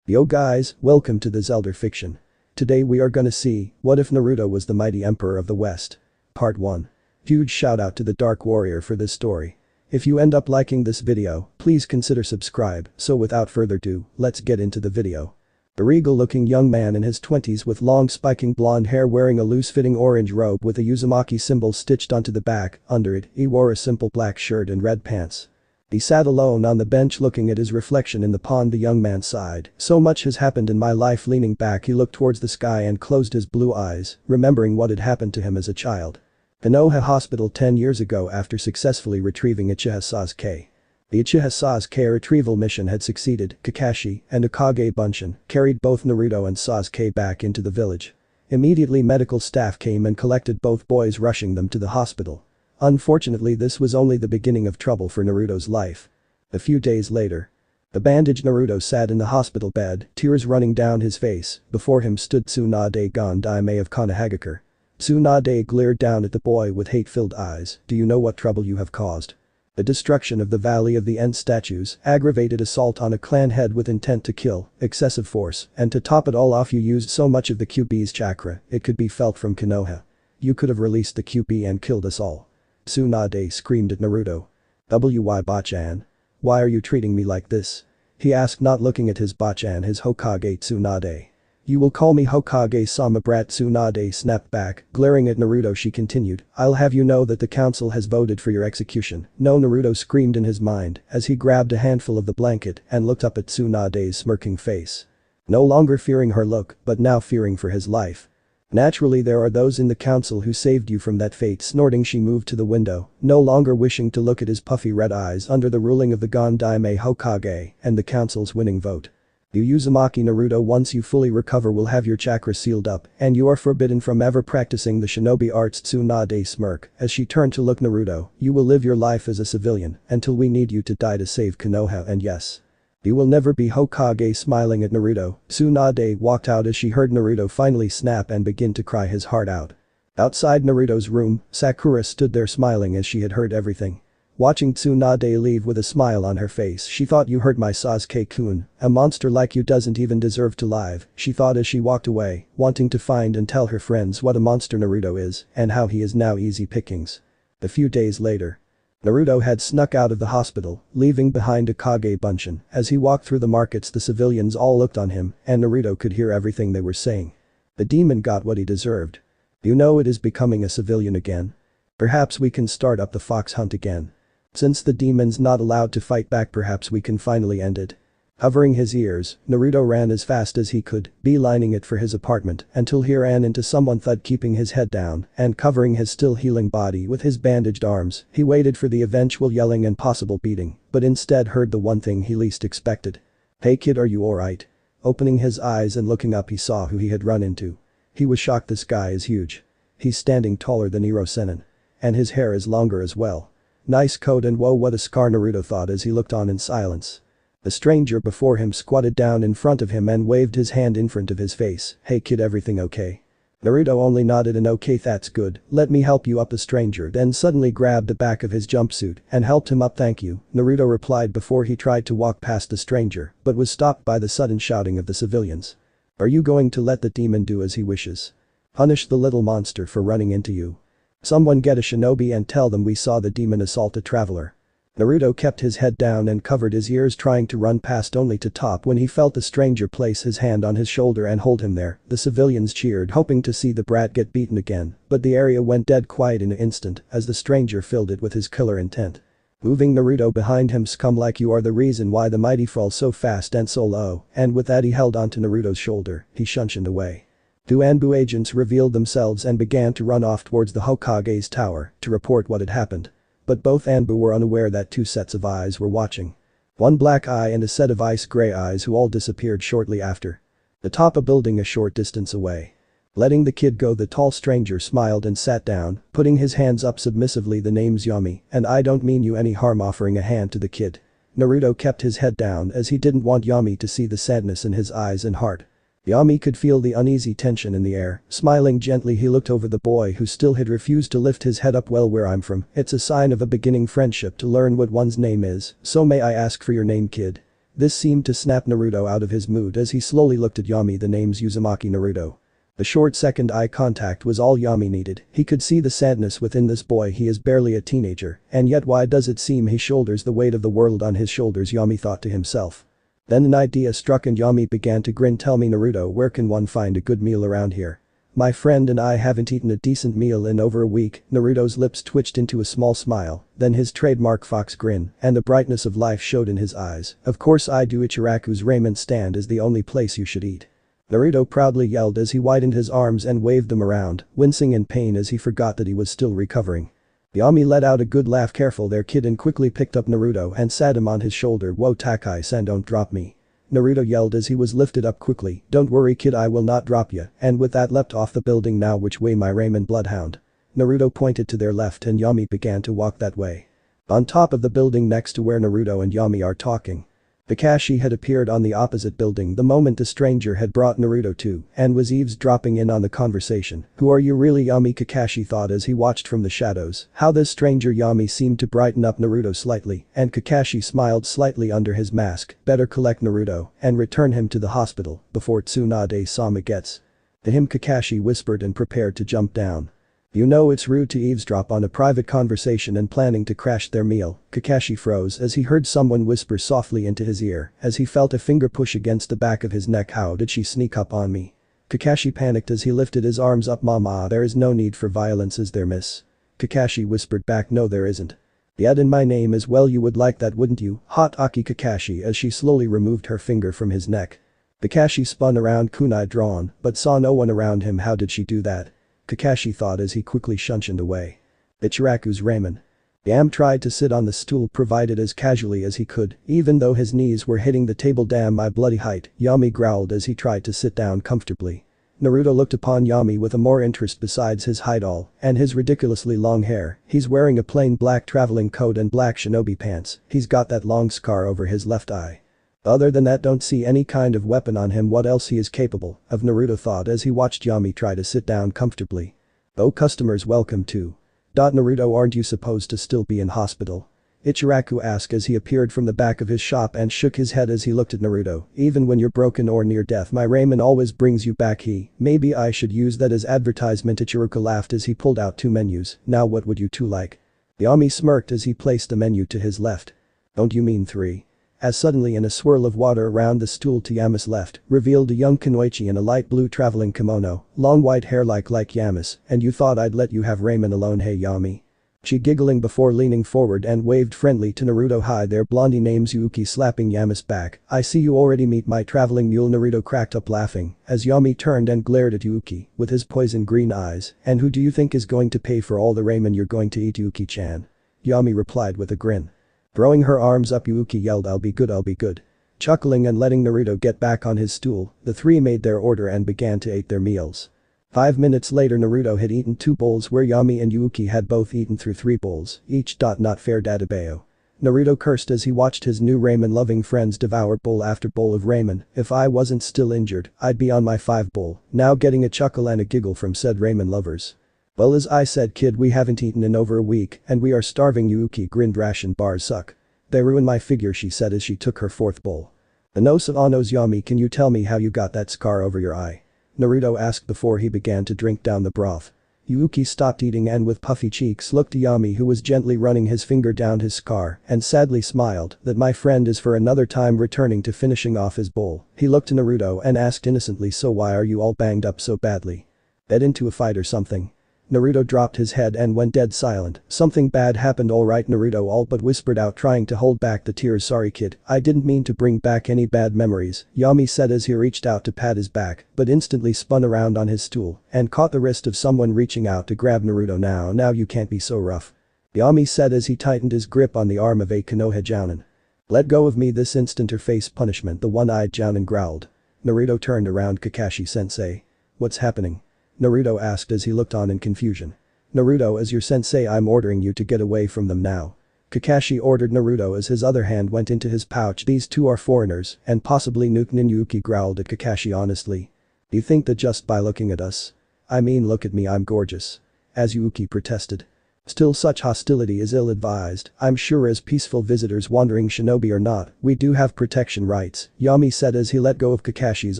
Yo guys, welcome to the Zelda fiction. Today we are gonna see, what if Naruto was the mighty emperor of the West? Part 1. Huge shout out to the Dark Warrior for this story. If you end up liking this video, please consider subscribe, so without further ado, let's get into the video. A regal-looking young man in his 20s with long spiking blonde hair wearing a loose-fitting orange robe with a Uzumaki symbol stitched onto the back. Under it, he wore a simple black shirt and red pants. He sat alone on the bench looking at his reflection in the pond. The young man sighed. So much has happened in my life. Leaning back, he looked towards the sky and closed his blue eyes, remembering what had happened to him as a child. Konoha Hospital 10 years ago after successfully retrieving Uchiha Sasuke. The Uchiha Sasuke retrieval mission had succeeded. Kakashi and Akage Bunshin carried both Naruto and Sasuke back into the village. Immediately medical staff came and collected both boys, rushing them to the hospital. Unfortunately, this was only the beginning of trouble for Naruto's life. A few days later. The bandaged Naruto sat in the hospital bed, tears running down his face. Before him stood Tsunade Daimyo of Konoha. Tsunade glared down at the boy with hate-filled eyes. Do you know what trouble you have caused? The destruction of the Valley of the End statues, aggravated assault on a clan head with intent to kill, excessive force, and to top it all off you used so much of the QB's chakra, it could be felt from Konoha. You could have released the QB and killed us all. Tsunade screamed at Naruto. Why Bachan? Why are you treating me like this? He asked, not looking at his Bachan, his Hokage Tsunade. You will call me Hokage-sama, brat. Tsunade snapped back, glaring at Naruto. She continued, I'll have you know that the council has voted for your execution. No, Naruto screamed in his mind as he grabbed a handful of the blanket and looked up at Tsunade's smirking face. No longer fearing her look, but now fearing for his life. Naturally, there are those in the council who saved you from that fate. Snorting, she moved to the window, no longer wishing to look at his puffy red eyes. Under the ruling of the Daimyo Hokage and the council's winning vote. You Uzumaki Naruto, once you fully recover, will have your chakra sealed up and you are forbidden from ever practicing the shinobi arts. Tsunade smirked as she turned to look Naruto. You will live your life as a civilian until we need you to die to save Konoha, and yes. You will never be Hokage. Smiling at Naruto, Tsunade walked out as she heard Naruto finally snap and begin to cry his heart out. Outside Naruto's room, Sakura stood there smiling as she had heard everything. Watching Tsunade leave with a smile on her face, she thought, you hurt my Sasuke-kun, a monster like you doesn't even deserve to live, she thought as she walked away, wanting to find and tell her friends what a monster Naruto is and how he is now easy pickings. A few days later. Naruto had snuck out of the hospital, leaving behind Akage Bunshin. As he walked through the markets, the civilians all looked on him and Naruto could hear everything they were saying. The demon got what he deserved. You know, it is becoming a civilian again. Perhaps we can start up the fox hunt again. Since the demon's not allowed to fight back, perhaps we can finally end it. Covering his ears, Naruto ran as fast as he could, beelining it for his apartment until he ran into someone. Thud, keeping his head down and covering his still healing body with his bandaged arms. He waited for the eventual yelling and possible beating, but instead heard the one thing he least expected. Hey kid, are you alright? Opening his eyes and looking up, he saw who he had run into. He was shocked. This guy is huge. He's standing taller than Hirosenin. And his hair is longer as well. Nice coat, and whoa, what a scar, Naruto thought as he looked on in silence. The stranger before him squatted down in front of him and waved his hand in front of his face. Hey kid, everything okay? Naruto only nodded an okay, that's good, let me help you up. The stranger then suddenly grabbed the back of his jumpsuit and helped him up. Thank you, Naruto replied before he tried to walk past the stranger but was stopped by the sudden shouting of the civilians. Are you going to let the demon do as he wishes? Punish the little monster for running into you. Someone get a shinobi and tell them we saw the demon assault a traveler. Naruto kept his head down and covered his ears, trying to run past only to top when he felt the stranger place his hand on his shoulder and hold him there. The civilians cheered, hoping to see the brat get beaten again, but the area went dead quiet in an instant as the stranger filled it with his killer intent. Moving Naruto behind him, scum like you are the reason why the mighty fall so fast and so low, and with that he held onto Naruto's shoulder. He shunshined away. Two Anbu agents revealed themselves and began to run off towards the Hokage's tower to report what had happened. But both Anbu were unaware that two sets of eyes were watching. One black eye and a set of ice gray eyes who all disappeared shortly after. Atop a building a short distance away. Letting the kid go, the tall stranger smiled and sat down, putting his hands up submissively. The name's Yumi, and I don't mean you any harm, offering a hand to the kid. Naruto kept his head down as he didn't want Yumi to see the sadness in his eyes and heart. Yumi could feel the uneasy tension in the air. Smiling gently, he looked over the boy who still had refused to lift his head up. Well, where I'm from, it's a sign of a beginning friendship to learn what one's name is, so may I ask for your name, kid? This seemed to snap Naruto out of his mood as he slowly looked at Yumi. The name's Uzumaki Naruto. The short second eye contact was all Yumi needed. He could see the sadness within this boy. He is barely a teenager, and yet why does it seem he shoulders the weight of the world on his shoulders, Yumi thought to himself. Then an idea struck and Yumi began to grin. Tell me Naruto, where can one find a good meal around here? My friend and I haven't eaten a decent meal in over a week. Naruto's lips twitched into a small smile, then his trademark fox grin, and the brightness of life showed in his eyes. Of course I do. Ichiraku's ramen stand is the only place you should eat. Naruto proudly yelled as he widened his arms and waved them around, wincing in pain as he forgot that he was still recovering. Yumi let out a good laugh. Careful there kid, and quickly picked up Naruto and sat him on his shoulder. Whoa Takai-san, don't drop me. Naruto yelled as he was lifted up quickly. Don't worry kid, I will not drop ya, and with that leapt off the building. Now which way, my ramen bloodhound? Naruto pointed to their left and Yumi began to walk that way. On top of the building next to where Naruto and Yumi are talking. Kakashi had appeared on the opposite building the moment the stranger had brought Naruto to and was eavesdropping in on the conversation. Who are you really, Yumi? Kakashi thought as he watched from the shadows how this stranger Yumi seemed to brighten up Naruto slightly, and Kakashi smiled slightly under his mask. Better collect Naruto and return him to the hospital before Tsunade-sama gets to him, Kakashi whispered and prepared to jump down. You know it's rude to eavesdrop on a private conversation and planning to crash their meal. Kakashi froze as he heard someone whisper softly into his ear as he felt a finger push against the back of his neck. How did she sneak up on me? Kakashi panicked as he lifted his arms up. Mama, there is no need for violence, is there, miss? Kakashi whispered back. No there isn't. Yet in my name as well. You would like that, wouldn't you? Hot Aki, Kakashi as she slowly removed her finger from his neck. Kakashi spun around, kunai drawn, but saw no one around him. How did she do that? Kakashi thought as he quickly shunshined away. Ichiraku's ramen. Yam tried to sit on the stool provided as casually as he could, even though his knees were hitting the table. Damn my bloody height, Yumi growled as he tried to sit down comfortably. Naruto looked upon Yumi with a more interest besides his height all and his ridiculously long hair. He's wearing a plain black traveling coat and black shinobi pants. He's got that long scar over his left eye. Other than that, don't see any kind of weapon on him. What else he is capable of, Naruto thought as he watched Yumi try to sit down comfortably. Oh, customers welcome too. Naruto, aren't you supposed to still be in hospital? Ichiraku asked as he appeared from the back of his shop and shook his head as he looked at Naruto. Even when you're broken or near death, my ramen always brings you back. Maybe I should use that as advertisement. Ichiraku laughed as he pulled out two menus. Now what would you two like? Yumi smirked as he placed the menu to his left. Don't you mean three? As suddenly in a swirl of water around the stool to Yami's left, revealed a young kunoichi in a light blue traveling kimono, long white hair like Yamis, and you thought I'd let you have ramen alone, hey Yami? She giggling before leaning forward and waved friendly to Naruto. Hi there blondie, name's Yuki, slapping Yami's back. I see you already meet my traveling mule. Naruto cracked up laughing as Yami turned and glared at Yuki with his poison green eyes. And who do you think is going to pay for all the ramen you're going to eat, Yuki-chan? Yami replied with a grin. Throwing her arms up, Yuki yelled, I'll be good, I'll be good. Chuckling and letting Naruto get back on his stool, the three made their order and began to eat their meals. 5 minutes later, Naruto had eaten 2 bowls where Yami and Yuki had both eaten through 3 bowls each. Not fair, Daimyo. Naruto cursed as he watched his new ramen-loving friends devour bowl after bowl of ramen. If I wasn't still injured, I'd be on my 5th bowl, now getting a chuckle and a giggle from said ramen lovers. Well, as I said kid, we haven't eaten in over a week and we are starving. Yuki grinned. Ration bars suck. They ruin my figure, she said as she took her 4th bowl. The nose of Ano's. Yami, can you tell me how you got that scar over your eye? Naruto asked before he began to drink down the broth. Yuki stopped eating and with puffy cheeks looked to Yami, who was gently running his finger down his scar, and sadly smiled that my friend is for another time. Returning to finishing off his bowl, he looked to Naruto and asked innocently, so why are you all banged up so badly? Get into a fight or something? Naruto dropped his head and went dead silent. Something bad happened, alright, Naruto all but whispered out, trying to hold back the tears. Sorry kid, I didn't mean to bring back any bad memories, Yami said as he reached out to pat his back, but instantly spun around on his stool and caught the wrist of someone reaching out to grab Naruto. Now you can't be so rough, Yami said as he tightened his grip on the arm of a Konoha jounin. Let go of me this instant or face punishment, the one-eyed jounin growled. Naruto turned around. Kakashi-sensei. What's happening? Naruto asked as he looked on in confusion. Naruto, as your sensei, I'm ordering you to get away from them now, Kakashi ordered Naruto as his other hand went into his pouch. These two are foreigners and possibly Nukenin. Yuki growled at Kakashi honestly. Do you think that just by looking at us? I mean, look at me, I'm gorgeous. As Yuki protested. Still, such hostility is ill-advised. I'm sure as peaceful visitors wandering shinobi or not, we do have protection rights, Yumi said as he let go of Kakashi's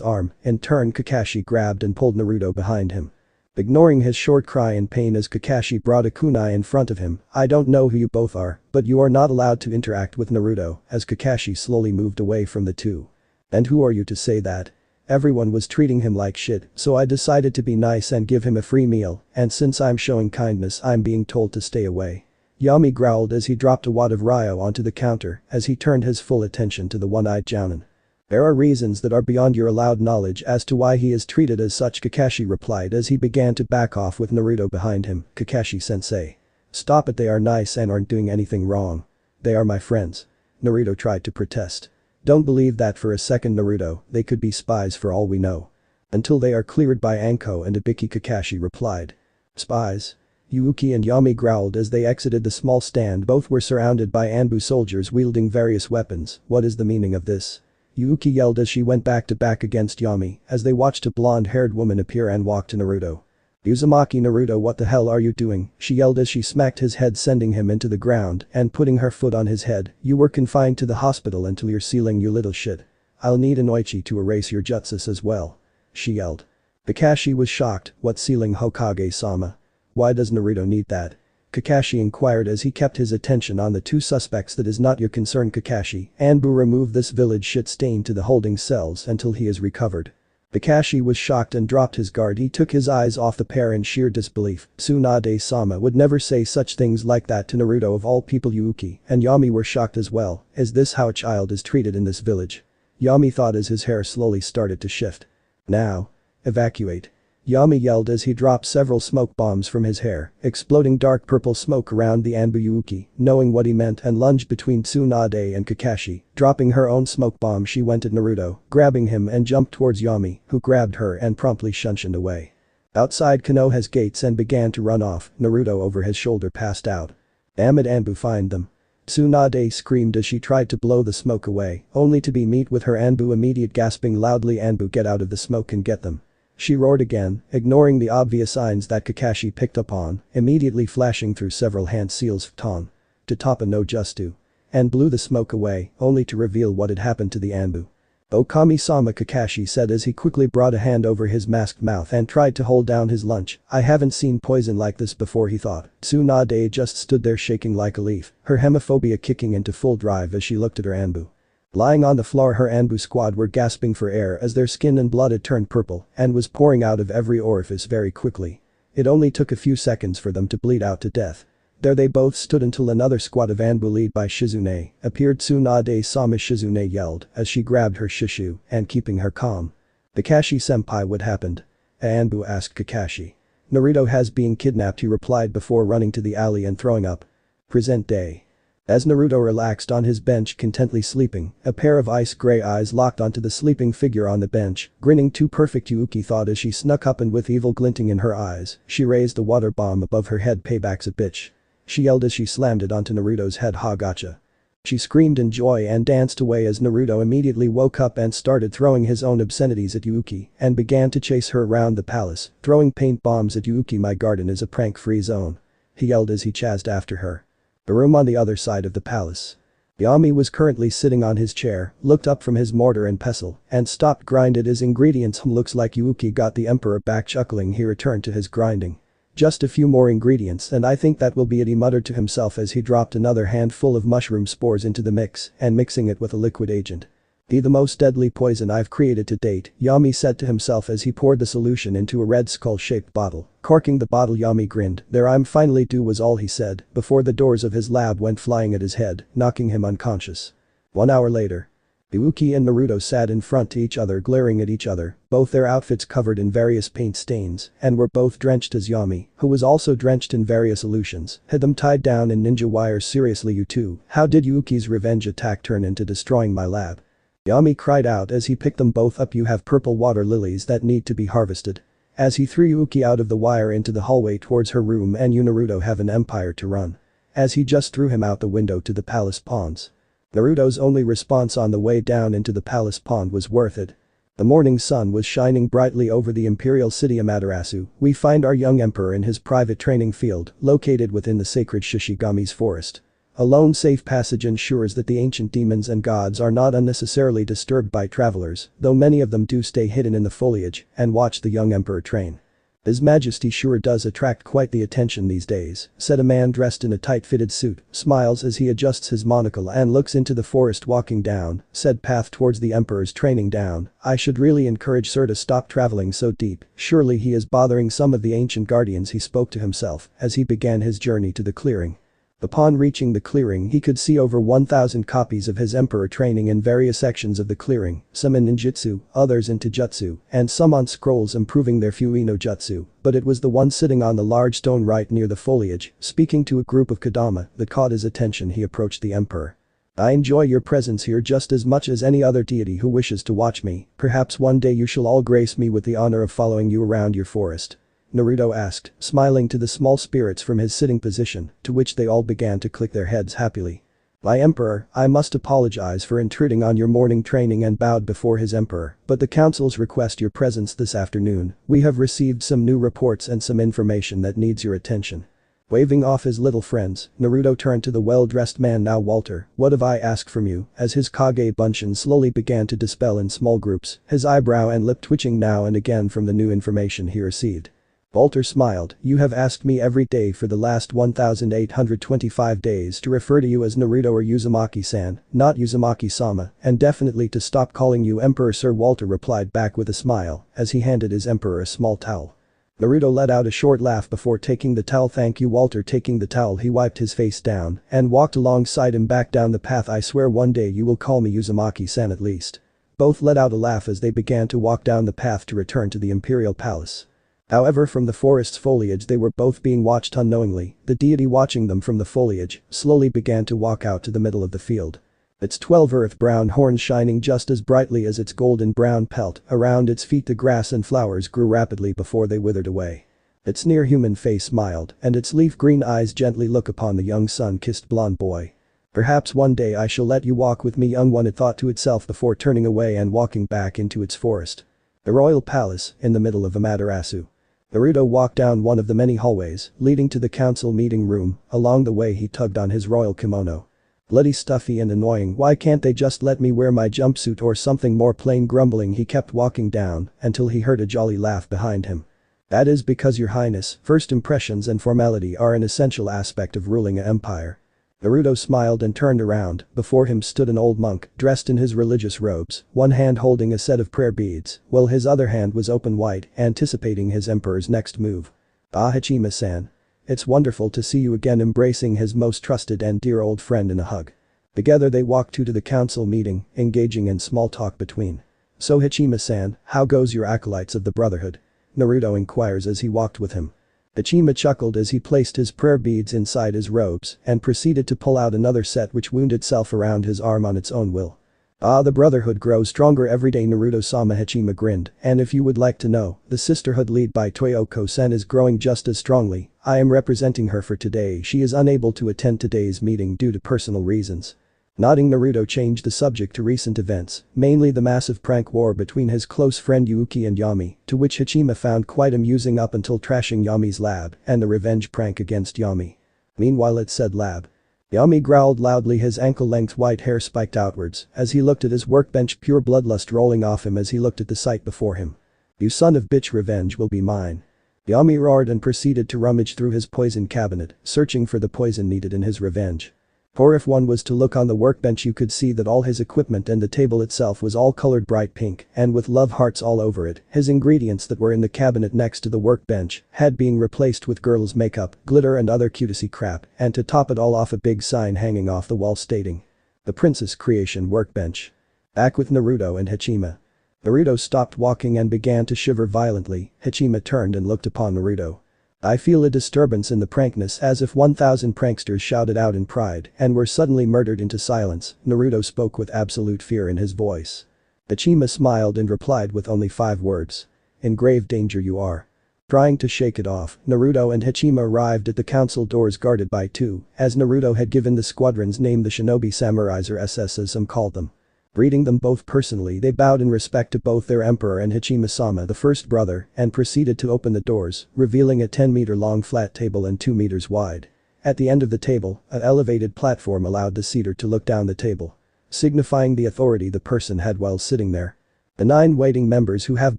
arm. In turn, Kakashi grabbed and pulled Naruto behind him. Ignoring his short cry in pain as Kakashi brought a kunai in front of him, I don't know who you both are, but you are not allowed to interact with Naruto, as Kakashi slowly moved away from the two. And who are you to say that? Everyone was treating him like shit, so I decided to be nice and give him a free meal, and since I'm showing kindness I'm being told to stay away. Yami growled as he dropped a wad of ryo onto the counter as he turned his full attention to the one-eyed jounin. There are reasons that are beyond your allowed knowledge as to why he is treated as such, Kakashi replied as he began to back off with Naruto behind him. Kakashi-sensei. Stop it, they are nice and aren't doing anything wrong. They are my friends. Naruto tried to protest. Don't believe that for a second, Naruto, they could be spies for all we know. Until they are cleared by Anko and Ibiki, Kakashi replied. Spies? Yuki and Yami growled as they exited the small stand. Both were surrounded by Anbu soldiers wielding various weapons. What is the meaning of this? Yuki yelled as she went back to back against Yami as they watched a blonde-haired woman appear and walk to Naruto. Uzumaki, Naruto, what the hell are you doing? She yelled as she smacked his head, sending him into the ground and putting her foot on his head. You were confined to the hospital until your sealing, you little shit. I'll need an oichi to erase your jutsus as well. She yelled. Kakashi was shocked. What sealing, Hokage-sama? Why does Naruto need that? Kakashi inquired as he kept his attention on the two suspects. That is not your concern, Kakashi. Anbu, remove this village shit stain to the holding cells until he is recovered. Kakashi was shocked and dropped his guard. He took his eyes off the pair in sheer disbelief. Tsunade-sama would never say such things like that to Naruto of all people. Yuki and Yami were shocked as well. Is this how a child is treated in this village? Yami thought as his hair slowly started to shift. Now. Evacuate. Yami yelled as he dropped several smoke bombs from his hair, exploding dark purple smoke around the Anbu. Yuki, knowing what he meant, and lunged between Tsunade and Kakashi. Dropping her own smoke bomb, she went at Naruto, grabbing him and jumped towards Yami, who grabbed her and promptly shunshined away. Outside Konoha's gates and began to run off. Naruto over his shoulder passed out. Damn it, Anbu, find them. Tsunade screamed as she tried to blow the smoke away, only to be met with her Anbu immediate gasping loudly. Anbu, get out of the smoke and get them. She roared again, ignoring the obvious signs that Kakashi picked up on, immediately flashing through several hand seals ton. To Toppa no Justu. And blew the smoke away, only to reveal what had happened to the Anbu. Okami-sama, Kakashi said as he quickly brought a hand over his masked mouth and tried to hold down his lunch. I haven't seen poison like this before, he thought. Tsunade just stood there shaking like a leaf, her hemophobia kicking into full drive as she looked at her Anbu. Lying on the floor, her Anbu squad were gasping for air as their skin and blood had turned purple and was pouring out of every orifice very quickly. It only took a few seconds for them to bleed out to death. There they both stood until another squad of Anbu led by Shizune appeared. Tsunade-sama, Shizune yelled as she grabbed her shishu and keeping her calm. Kakashi-senpai, what happened? Anbu asked Kakashi. Naruto has been kidnapped, he replied before running to the alley and throwing up. Present day. As Naruto relaxed on his bench contently sleeping, a pair of ice-gray eyes locked onto the sleeping figure on the bench, grinning too perfect, Yuki thought as she snuck up and with evil glinting in her eyes, she raised a water bomb above her head. Payback's a bitch. She yelled as she slammed it onto Naruto's head. Ha, gotcha. She screamed in joy and danced away as Naruto immediately woke up and started throwing his own obscenities at Yuki and began to chase her around the palace, throwing paint bombs at Yuki. My garden is a prank-free zone. He yelled as he chased after her. The room on the other side of the palace. Yami was currently sitting on his chair, looked up from his mortar and pestle, and stopped grinded his ingredients. Looks like Yuki got the emperor back. Chuckling, he returned to his grinding. Just a few more ingredients and I think that will be it, he muttered to himself as he dropped another handful of mushroom spores into the mix and mixing it with a liquid agent. The most deadly poison I've created to date, Yami said to himself as he poured the solution into a red skull-shaped bottle. Corking the bottle, Yami grinned. There, I'm finally due, was all he said before the doors of his lab went flying at his head, knocking him unconscious. 1 hour later. Yuki and Naruto sat in front to each other, glaring at each other, both their outfits covered in various paint stains, and were both drenched as Yami, who was also drenched in various solutions, had them tied down in ninja wires. Seriously, you two, how did Yuki's revenge attack turn into destroying my lab? Yami cried out as he picked them both up. You have purple water lilies that need to be harvested. As he threw Yuki out of the wire into the hallway towards her room. And you, Naruto, have an empire to run. As he just threw him out the window to the palace ponds. Naruto's only response on the way down into the palace pond was worth it. The morning sun was shining brightly over the imperial city Amaterasu. We find our young emperor in his private training field, located within the sacred Shishigami's forest. A lone safe passage ensures that the ancient demons and gods are not unnecessarily disturbed by travelers, though many of them do stay hidden in the foliage and watch the young emperor train. His Majesty sure does attract quite the attention these days, said a man dressed in a tight-fitted suit, smiles as he adjusts his monocle and looks into the forest. Walking down said path towards the emperor's training down. I should really encourage sir to stop traveling so deep, surely he is bothering some of the ancient guardians, he spoke to himself as he began his journey to the clearing. Upon reaching the clearing he could see over 1,000 copies of his emperor training in various sections of the clearing, some in ninjutsu, others in taijutsu, and some on scrolls improving their Fui no jutsu, but it was the one sitting on the large stone right near the foliage, speaking to a group of Kodama, that caught his attention. He approached the emperor. I enjoy your presence here just as much as any other deity who wishes to watch me, perhaps one day you shall all grace me with the honor of following you around your forest. Naruto asked, smiling to the small spirits from his sitting position, to which they all began to click their heads happily. My emperor, I must apologize for intruding on your morning training, and bowed before his emperor, but the councils request your presence this afternoon. We have received some new reports and some information that needs your attention. Waving off his little friends, Naruto turned to the well-dressed man. Now Walter, what have I asked from you? As his Kage Bunshin slowly began to dispel in small groups, his eyebrow and lip twitching now and again from the new information he received. Walter smiled, you have asked me every day for the last 1825 days to refer to you as Naruto or Uzumaki-san, not Uzumaki-sama, and definitely to stop calling you Emperor Sir. Walter replied back with a smile as he handed his emperor a small towel. Naruto let out a short laugh before taking the towel. Thank you Walter. Taking the towel he wiped his face down and walked alongside him back down the path. I swear one day you will call me Uzumaki-san at least. Both let out a laugh as they began to walk down the path to return to the imperial palace. However, from the forest's foliage they were both being watched unknowingly. The deity watching them from the foliage slowly began to walk out to the middle of the field. Its 12 earth-brown horns shining just as brightly as its golden brown pelt. Around its feet the grass and flowers grew rapidly before they withered away. Its near-human face smiled and its leaf-green eyes gently look upon the young sun-kissed blonde boy. Perhaps one day I shall let you walk with me, young one, it thought to itself before turning away and walking back into its forest. The royal palace, in the middle of Amaterasu. Naruto walked down one of the many hallways leading to the council meeting room. Along the way he tugged on his royal kimono. Bloody stuffy and annoying, why can't they just let me wear my jumpsuit or something more plain? Grumbling he kept walking down until he heard a jolly laugh behind him. That is because your highness, first impressions and formality are an essential aspect of ruling an empire. Naruto smiled and turned around. Before him stood an old monk dressed in his religious robes, one hand holding a set of prayer beads, while his other hand was open wide, anticipating his emperor's next move. Ah, Hachima-san. It's wonderful to see you again, embracing his most trusted and dear old friend in a hug. Together they walked to the council meeting, engaging in small talk between. So Hachima-san, how goes your acolytes of the Brotherhood? Naruto inquires as he walked with him. Hachima chuckled as he placed his prayer beads inside his robes and proceeded to pull out another set which wound itself around his arm on its own will. Ah, the Brotherhood grows stronger every day, Naruto-sama. Hachima grinned, and if you would like to know, the sisterhood led by Toyoko-sen is growing just as strongly. I am representing her for today. She is unable to attend today's meeting due to personal reasons. Nodding, Naruto changed the subject to recent events, mainly the massive prank war between his close friend Yuki and Yumi, to which Hachima found quite amusing up until trashing Yumi's lab and the revenge prank against Yumi. Meanwhile at said lab, Yumi growled loudly, his ankle-length white hair spiked outwards as he looked at his workbench, pure bloodlust rolling off him as he looked at the sight before him. You son of bitch, revenge will be mine. Yumi roared and proceeded to rummage through his poison cabinet, searching for the poison needed in his revenge. For if one was to look on the workbench you could see that all his equipment and the table itself was all colored bright pink and with love hearts all over it. His ingredients that were in the cabinet next to the workbench had been replaced with girls' makeup, glitter and other cutesy crap, and to top it all off, a big sign hanging off the wall stating, "The Princess Creation Workbench." Back with Naruto and Hachima. Naruto stopped walking and began to shiver violently. Hachima turned and looked upon Naruto. I feel a disturbance in the prankness, as if 1,000 pranksters shouted out in pride and were suddenly murdered into silence. Naruto spoke with absolute fear in his voice. Hachima smiled and replied with only 5 words. In grave danger you are. Trying to shake it off, Naruto and Hachima arrived at the council doors guarded by 2, as Naruto had given the squadron's name the Shinobi Samurais, or SS as some called them. Greeting them both personally, they bowed in respect to both their emperor and Hachima-sama, the first brother, and proceeded to open the doors, revealing a 10-meter-long flat table and 2 meters wide. At the end of the table, an elevated platform allowed the seater to look down the table, signifying the authority the person had while sitting there. The 9 waiting members who have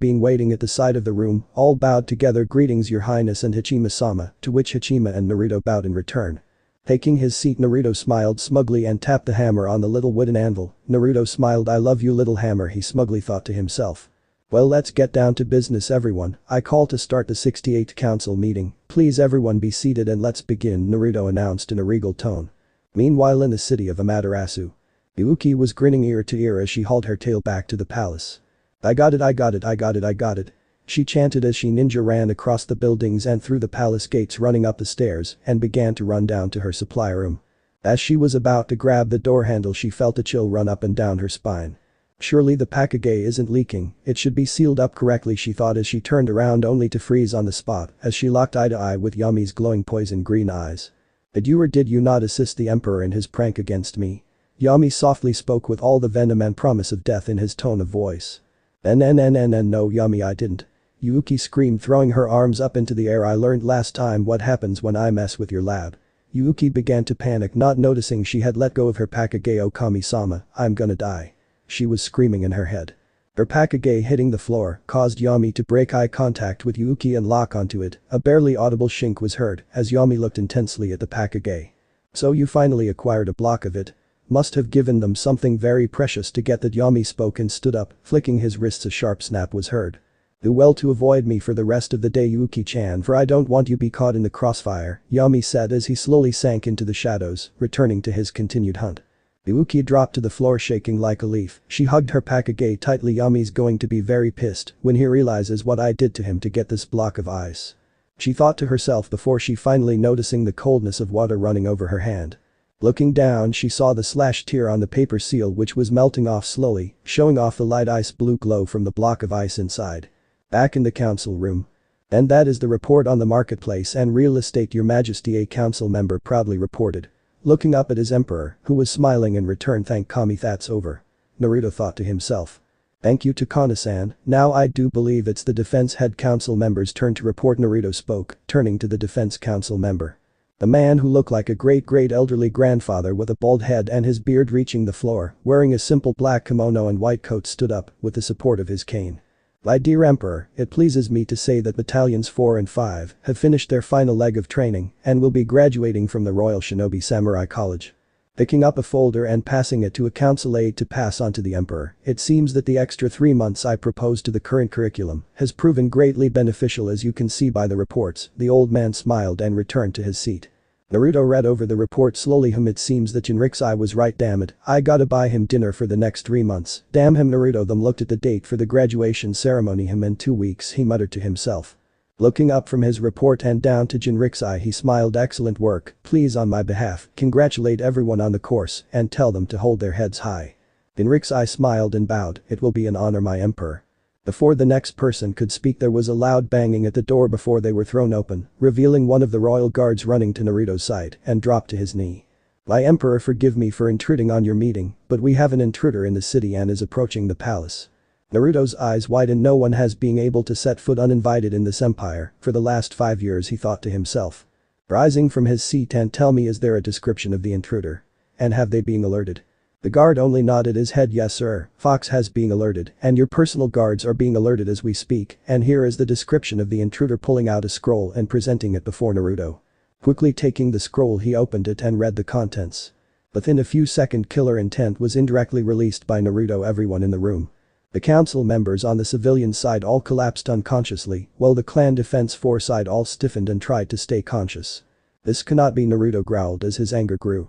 been waiting at the side of the room all bowed together. Greetings Your Highness and Hachima-sama, to which Hachima and Naruto bowed in return. Taking his seat, Naruto smiled smugly and tapped the hammer on the little wooden anvil. Naruto smiled. I love you little hammer, he smugly thought to himself. Well, let's get down to business everyone. I call to start the 68th council meeting. Please everyone be seated and let's begin, Naruto announced in a regal tone. Meanwhile in the city of Amaterasu, Yuki was grinning ear to ear as she hauled her tail back to the palace. I got it, I got it, I got it, I got it. She chanted as she ninja ran across the buildings and through the palace gates, running up the stairs and began to run down to her supply room. As she was about to grab the door handle, she felt a chill run up and down her spine. Surely the package isn't leaking, it should be sealed up correctly, she thought as she turned around only to freeze on the spot as she locked eye to eye with Yumi's glowing poison green eyes. Did you or did you not assist the emperor in his prank against me? Yumi softly spoke with all the venom and promise of death in his tone of voice. No Yumi, I didn't. Yuki screamed, throwing her arms up into the air. I learned last time what happens when I mess with your lab. Yuki began to panic, not noticing she had let go of her Pakage. Kami-sama, I'm gonna die. She was screaming in her head. Her Pakage hitting the floor caused Yumi to break eye contact with Yuki and lock onto it. A barely audible shink was heard as Yumi looked intensely at the Pakage. So you finally acquired a block of it? Must have given them something very precious to get that. Yumi spoke and stood up, flicking his wrists. A sharp snap was heard. Do well to avoid me for the rest of the day, Yuki-chan, for I don't want you be caught in the crossfire, Yumi said as he slowly sank into the shadows, returning to his continued hunt. Yuki dropped to the floor shaking like a leaf. She hugged her Pakage tightly. Yumi's going to be very pissed when he realizes what I did to him to get this block of ice. She thought to herself before she finally noticing the coldness of water running over her hand. Looking down, she saw the slashed tear on the paper seal, which was melting off slowly, showing off the light ice blue glow from the block of ice inside. Back in the council room. And that is the report on the marketplace and real estate, Your Majesty, a council member proudly reported. Looking up at his emperor, who was smiling in return. Thank Kami, that's over. Naruto thought to himself. Thank you to Konoha-san, now I do believe it's the defense head. Council member's turn to report, Naruto spoke, turning to the defense council member. The man who looked like a great elderly grandfather with a bald head and his beard reaching the floor, wearing a simple black kimono and white coat, stood up with the support of his cane. My dear Emperor, it pleases me to say that battalions 4 and 5 have finished their final leg of training and will be graduating from the Royal Shinobi Samurai College. Picking up a folder and passing it to a council aide to pass on to the Emperor, it seems that the extra 3 months I proposed to the current curriculum has proven greatly beneficial, as you can see by the reports. The old man smiled and returned to his seat. Naruto read over the report slowly. It seems that Jinrikisai was right, damn it, I gotta buy him dinner for the next 3 months, damn him. Naruto looked at the date for the graduation ceremony. In 2 weeks, he muttered to himself. Looking up from his report and down to Jinrikisai, he smiled. Excellent work, please on my behalf, congratulate everyone on the course and tell them to hold their heads high. Jinrikisai smiled and bowed. It will be an honor, my emperor. Before the next person could speak, there was a loud banging at the door before they were thrown open, revealing one of the royal guards running to Naruto's side and dropped to his knee. My emperor, forgive me for intruding on your meeting, but we have an intruder in the city and is approaching the palace. Naruto's eyes widened. No one has been able to set foot uninvited in this empire for the last 5 years, he thought to himself. Rising from his seat, and tell me, is there a description of the intruder? And have they been alerted? The guard only nodded his head. Yes sir, Fox has been alerted and your personal guards are being alerted as we speak, and here is the description of the intruder, pulling out a scroll and presenting it before Naruto. Quickly taking the scroll, he opened it and read the contents. Within a few seconds, killer intent was indirectly released by Naruto. Everyone in the room. The council members on the civilian side all collapsed unconsciously, while the clan defense 4 side all stiffened and tried to stay conscious. This cannot be, Naruto growled as his anger grew.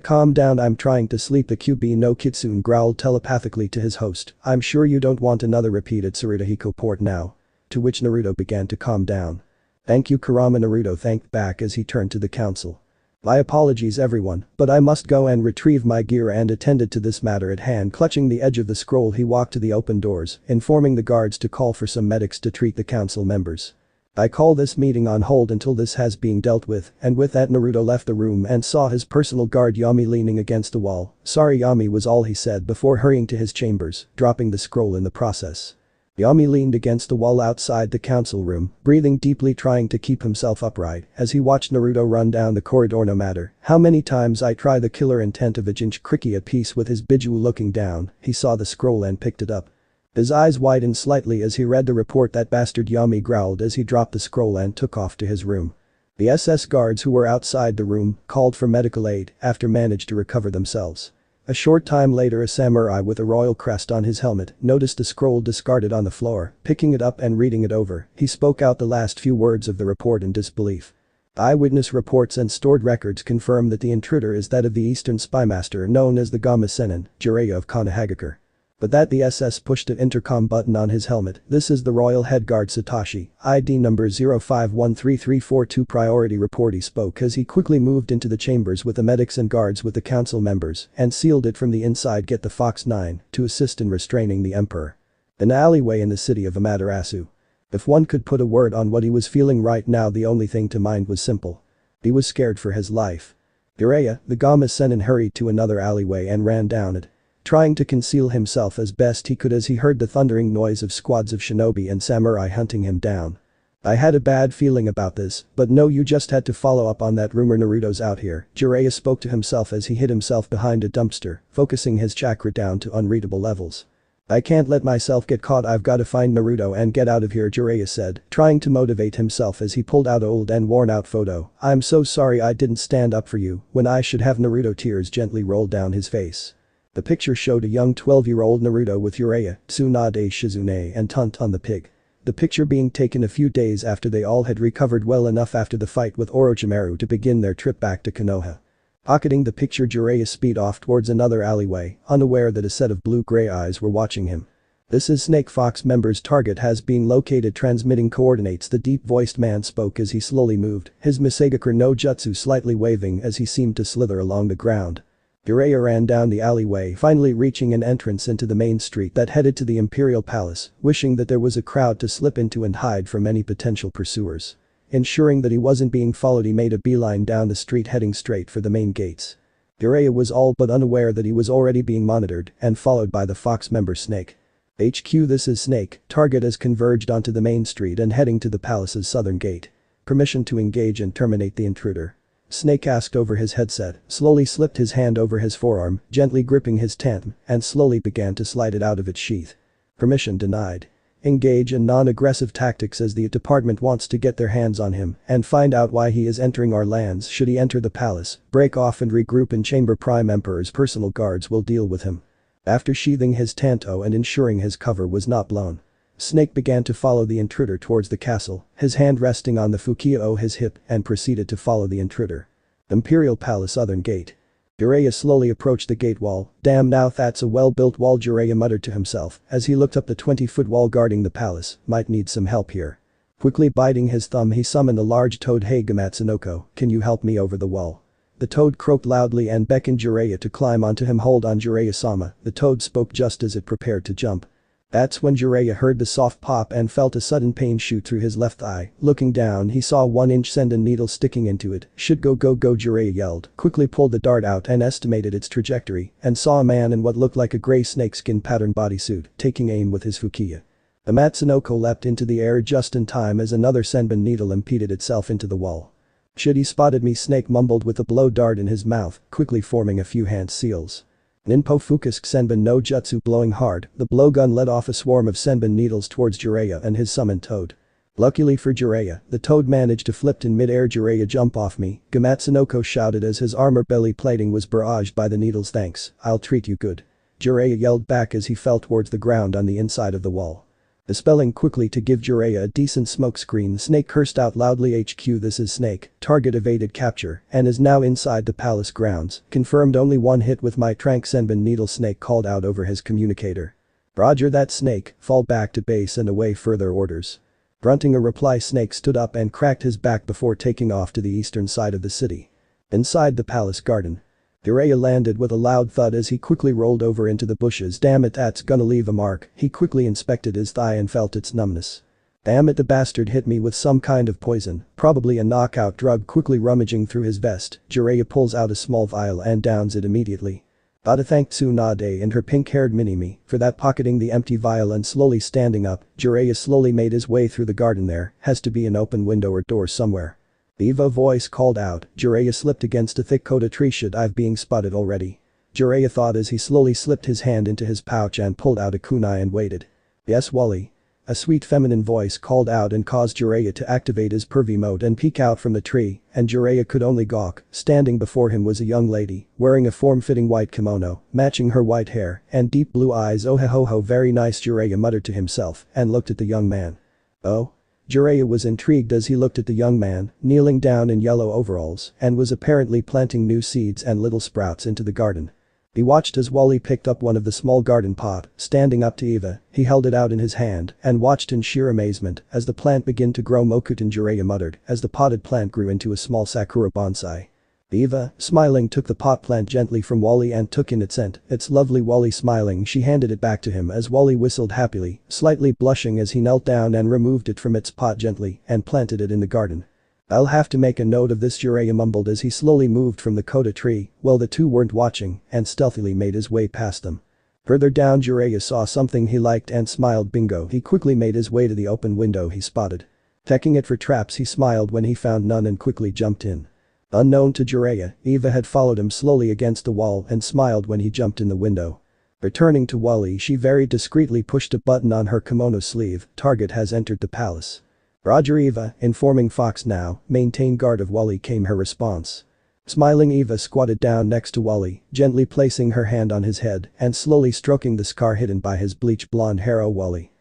Calm down, I'm trying to sleep, the QB no Kitsune growled telepathically to his host. I'm sure you don't want another repeat at Tsurudahiko port now. To which Naruto began to calm down. Thank you, Kurama, Naruto thanked back as he turned to the council. My apologies everyone, but I must go and retrieve my gear and attended to this matter at hand. Clutching the edge of the scroll, he walked to the open doors, informing the guards to call for some medics to treat the council members. I call this meeting on hold until this has been dealt with, and with that Naruto left the room and saw his personal guard Yumi leaning against the wall. Sorry Yumi was all he said before hurrying to his chambers, dropping the scroll in the process. Yumi leaned against the wall outside the council room, breathing deeply trying to keep himself upright as he watched Naruto run down the corridor. No matter how many times I try the killer intent of a Jinch cricky at peace with his Biju looking down, he saw the scroll and picked it up. His eyes widened slightly as he read the report. That bastard Yumi growled as he dropped the scroll and took off to his room. The SS guards who were outside the room called for medical aid after managed to recover themselves. A short time later a samurai with a royal crest on his helmet noticed the scroll discarded on the floor, picking it up and reading it over. He spoke out the last few words of the report in disbelief. Eyewitness reports and stored records confirm that the intruder is that of the Eastern spymaster known as the Gama Sennin, Jiraiya of Konoha. But that the SS pushed the intercom button on his helmet. This is the royal head guard Satoshi, ID number 05133342 priority report. He spoke as he quickly moved into the chambers with the medics and guards with the council members and sealed it from the inside. Get the Fox 9 to assist in restraining the emperor. An alleyway in the city of Amaterasu. If one could put a word on what he was feeling right now, the only thing to mind was simple. He was scared for his life. Jiraiya, the Gama Sennin, hurried to another alleyway and ran down it, trying to conceal himself as best he could as he heard the thundering noise of squads of shinobi and samurai hunting him down. I had a bad feeling about this, but no, you just had to follow up on that rumor. Naruto's out here, Jiraiya spoke to himself as he hid himself behind a dumpster, focusing his chakra down to unreadable levels. I can't let myself get caught. I've got to find Naruto and get out of here, Jiraiya said, trying to motivate himself as he pulled out an old and worn out photo. I'm so sorry I didn't stand up for you when I should have. Naruto tears gently rolled down his face. The picture showed a young 12-year-old Naruto with Jiraiya, Tsunade, Shizune and Tonton the pig. The picture being taken a few days after they all had recovered well enough after the fight with Orochimaru to begin their trip back to Konoha. Pocketing the picture, Jiraiya speed off towards another alleyway, unaware that a set of blue-gray eyes were watching him. This is Snake Fox member's target has been located, transmitting coordinates. The deep-voiced man spoke as he slowly moved, his Misegakure no Jutsu slightly waving as he seemed to slither along the ground. Jiraiya ran down the alleyway, finally reaching an entrance into the main street that headed to the Imperial Palace, wishing that there was a crowd to slip into and hide from any potential pursuers. Ensuring that he wasn't being followed, he made a beeline down the street heading straight for the main gates. Jiraiya was all but unaware that he was already being monitored and followed by the Fox member Snake. HQ, this is Snake, target has converged onto the main street and heading to the palace's southern gate. Permission to engage and terminate the intruder. Snake asked over his headset, slowly slipped his hand over his forearm, gently gripping his tantrum, and slowly began to slide it out of its sheath. Permission denied. Engage in non-aggressive tactics as the department wants to get their hands on him and find out why he is entering our lands. Should he enter the palace, break off and regroup in chamber, Prime Emperor's personal guards will deal with him. After sheathing his tanto and ensuring his cover was not blown, Snake began to follow the intruder towards the castle, his hand resting on the Fukiya o his hip, and proceeded to follow the intruder. Imperial Palace southern gate. Jiraiya slowly approached the gate wall. Damn, now that's a well-built wall, Jiraiya muttered to himself as he looked up the 20-foot wall guarding the palace. Might need some help here. Quickly biting his thumb, he summoned a large toad. Hey Gamatsunoko, can you help me over the wall? The toad croaked loudly and beckoned Jiraiya to climb onto him. Hold on, Jiraiya-sama, the toad spoke just as it prepared to jump. That's when Jiraiya heard the soft pop and felt a sudden pain shoot through his left eye. Looking down, he saw a 1-inch sendon needle sticking into it. Should go, Jiraiya yelled, quickly pulled the dart out and estimated its trajectory, and saw a man in what looked like a gray snakeskin pattern bodysuit, taking aim with his Fukiya. The Matsunoko leapt into the air just in time as another senbon needle impeded itself into the wall. Should he spotted me, Snake mumbled with a blow dart in his mouth, quickly forming a few hand seals. Ninpo Fukusk Senbon no Jutsu blowing hard, the blowgun let off a swarm of senbon needles towards Jiraiya and his summoned toad. Luckily for Jiraiya, the toad managed to flip in mid-air. Jiraiya, jump off me, Gamatsunoko shouted as his armor belly plating was barraged by the needles. Thanks, I'll treat you good, Jiraiya yelled back as he fell towards the ground on the inside of the wall. Dispelling quickly to give Jiraiya a decent smokescreen, Snake cursed out loudly. HQ, this is Snake, target evaded capture and is now inside the palace grounds. Confirmed, only one hit with my trank senbon needle, Snake called out over his communicator. Roger that, Snake, fall back to base and await further orders. Grunting a reply, Snake stood up and cracked his back before taking off to the eastern side of the city. Inside the palace garden, Jiraiya landed with a loud thud as he quickly rolled over into the bushes. Damn it, that's gonna leave a mark. He quickly inspected his thigh and felt its numbness. Damn it, the bastard hit me with some kind of poison, probably a knockout drug. Quickly rummaging through his vest, Jiraiya pulls out a small vial and downs it immediately. Gotta thank Tsunade and her pink-haired mini-me for that. Pocketing the empty vial and slowly standing up, Jiraiya slowly made his way through the garden. There has to be an open window or door somewhere. Eva voice called out. Jiraiya slipped against a thick koda tree. Should I've being spotted already? Jiraiya thought as he slowly slipped his hand into his pouch and pulled out a kunai and waited. Yes, Wally. A sweet feminine voice called out and caused Jiraiya to activate his pervy mode and peek out from the tree, and Jiraiya could only gawk. Standing before him was a young lady, wearing a form-fitting white kimono, matching her white hair and deep blue eyes. Oh ho ho, very nice, Jiraiya muttered to himself and looked at the young man. Oh? Jiraiya was intrigued as he looked at the young man, kneeling down in yellow overalls, and was apparently planting new seeds and little sprouts into the garden. He watched as Wally picked up one of the small garden pot. Standing up to Eva, he held it out in his hand and watched in sheer amazement as the plant began to grow. Mokutan, Jiraiya muttered as the potted plant grew into a small sakura bonsai. Eva, smiling, took the pot plant gently from Wally and took in its scent. It's lovely. Wally smiling, she handed it back to him as Wally whistled happily, slightly blushing as he knelt down and removed it from its pot gently and planted it in the garden. I'll have to make a note of this, Jiraiya mumbled as he slowly moved from the koda tree. Well, the two weren't watching and stealthily made his way past them. Further down, Jiraiya saw something he liked and smiled. Bingo. He quickly made his way to the open window he spotted. Checking it for traps, he smiled when he found none and quickly jumped in. Unknown to Jiraiya, Eva had followed him slowly against the wall and smiled when he jumped in the window. Returning to Wally, she very discreetly pushed a button on her kimono sleeve. Target has entered the palace. Roger, Eva, informing Fox now. Maintain guard of Wally, came her response. Smiling, Eva squatted down next to Wally, gently placing her hand on his head and slowly stroking the scar hidden by his bleach blonde hair. Oh, Wally.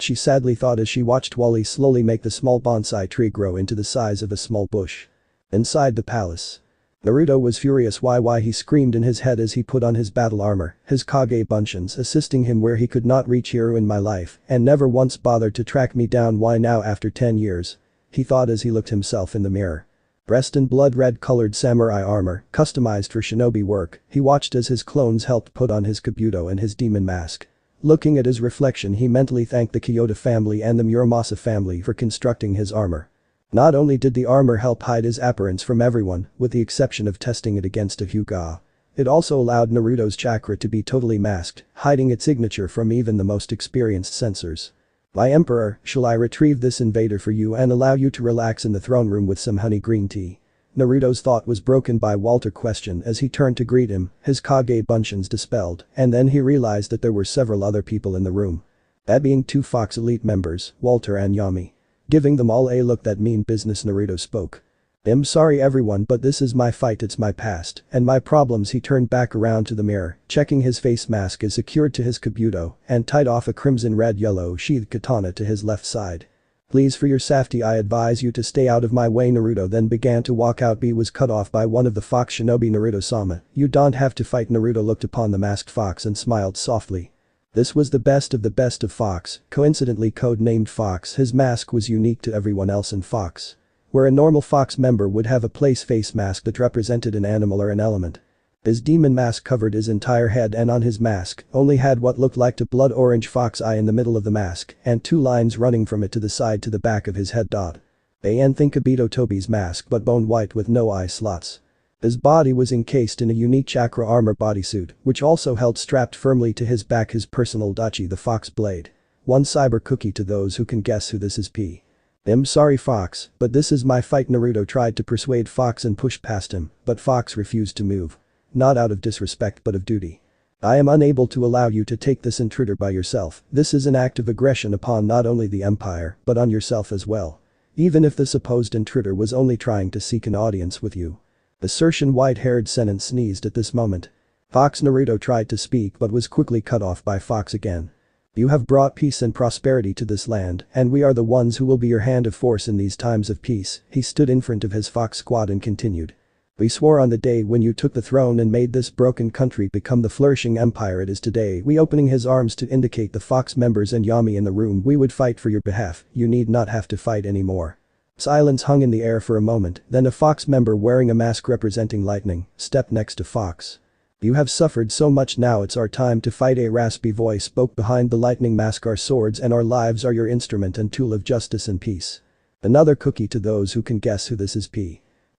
She sadly thought as she watched Wally slowly make the small bonsai tree grow into the size of a small bush. Inside the palace. Naruto was furious. Why he screamed in his head as he put on his battle armor, his Kage Bunshin's assisting him where he could not reach. Hero in my life and never once bothered to track me down. Why now after 10 years? He thought as he looked himself in the mirror. Dressed in blood red colored samurai armor, customized for shinobi work, he watched as his clones helped put on his kabuto and his demon mask. Looking at his reflection, he mentally thanked the Kyoto family and the Muramasa family for constructing his armor. Not only did the armor help hide his appearance from everyone, with the exception of testing it against a Hyuga, it also allowed Naruto's chakra to be totally masked, hiding its signature from even the most experienced sensors. My emperor, shall I retrieve this invader for you and allow you to relax in the throne room with some honey green tea? Naruto's thought was broken by Walter's question as he turned to greet him, his Kage Bunshin's dispelled, and then he realized that there were several other people in the room. That being 2 Fox Elite members, Walter and Yumi. Giving them all a look that mean business, Naruto spoke. I'm sorry everyone, but this is my fight, it's my past and my problems. He turned back around to the mirror, checking his face mask is secured to his kabuto and tied off a crimson red yellow sheathed katana to his left side. Please for your safety I advise you to stay out of my way. Naruto then began to walk out. B was cut off by one of the fox shinobi. Naruto-sama, you don't have to fight. Naruto looked upon the masked fox and smiled softly. This was the best of Fox, coincidentally code-named Fox. His mask was unique to everyone else in Fox. Where a normal Fox member would have a place face mask that represented an animal or an element. His demon mask covered his entire head and on his mask only had what looked like a blood orange fox eye in the middle of the mask and 2 lines running from it to the side to the back of his head. Think Obito Tobi's mask but bone white with no eye slots. His body was encased in a unique chakra armor bodysuit, which also held strapped firmly to his back his personal dachi, the fox blade. 1 cyber cookie to those who can guess who this is. I'm sorry Fox, but this is my fight. Naruto tried to persuade Fox and pushed past him, but Fox refused to move. Not out of disrespect but of duty. I am unable to allow you to take this intruder by yourself. This is an act of aggression upon not only the empire, but on yourself as well. Even if the supposed intruder was only trying to seek an audience with you. Assertion. White-haired Senin sneezed at this moment. Fox. Naruto tried to speak but was quickly cut off by Fox again. You have brought peace and prosperity to this land and we are the ones who will be your hand of force in these times of peace. He stood in front of his Fox squad and continued. We swore on the day when you took the throne and made this broken country become the flourishing empire it is today. We opening his arms to indicate the Fox members and Yami in the room. We would fight for your behalf. You need not have to fight anymore. Silence hung in the air for a moment, then a Fox member wearing a mask representing lightning stepped next to Fox. You have suffered so much, now it's our time to fight, a raspy voice spoke behind the lightning mask. Our swords and our lives are your instrument and tool of justice and peace. Another cookie to those who can guess who this is.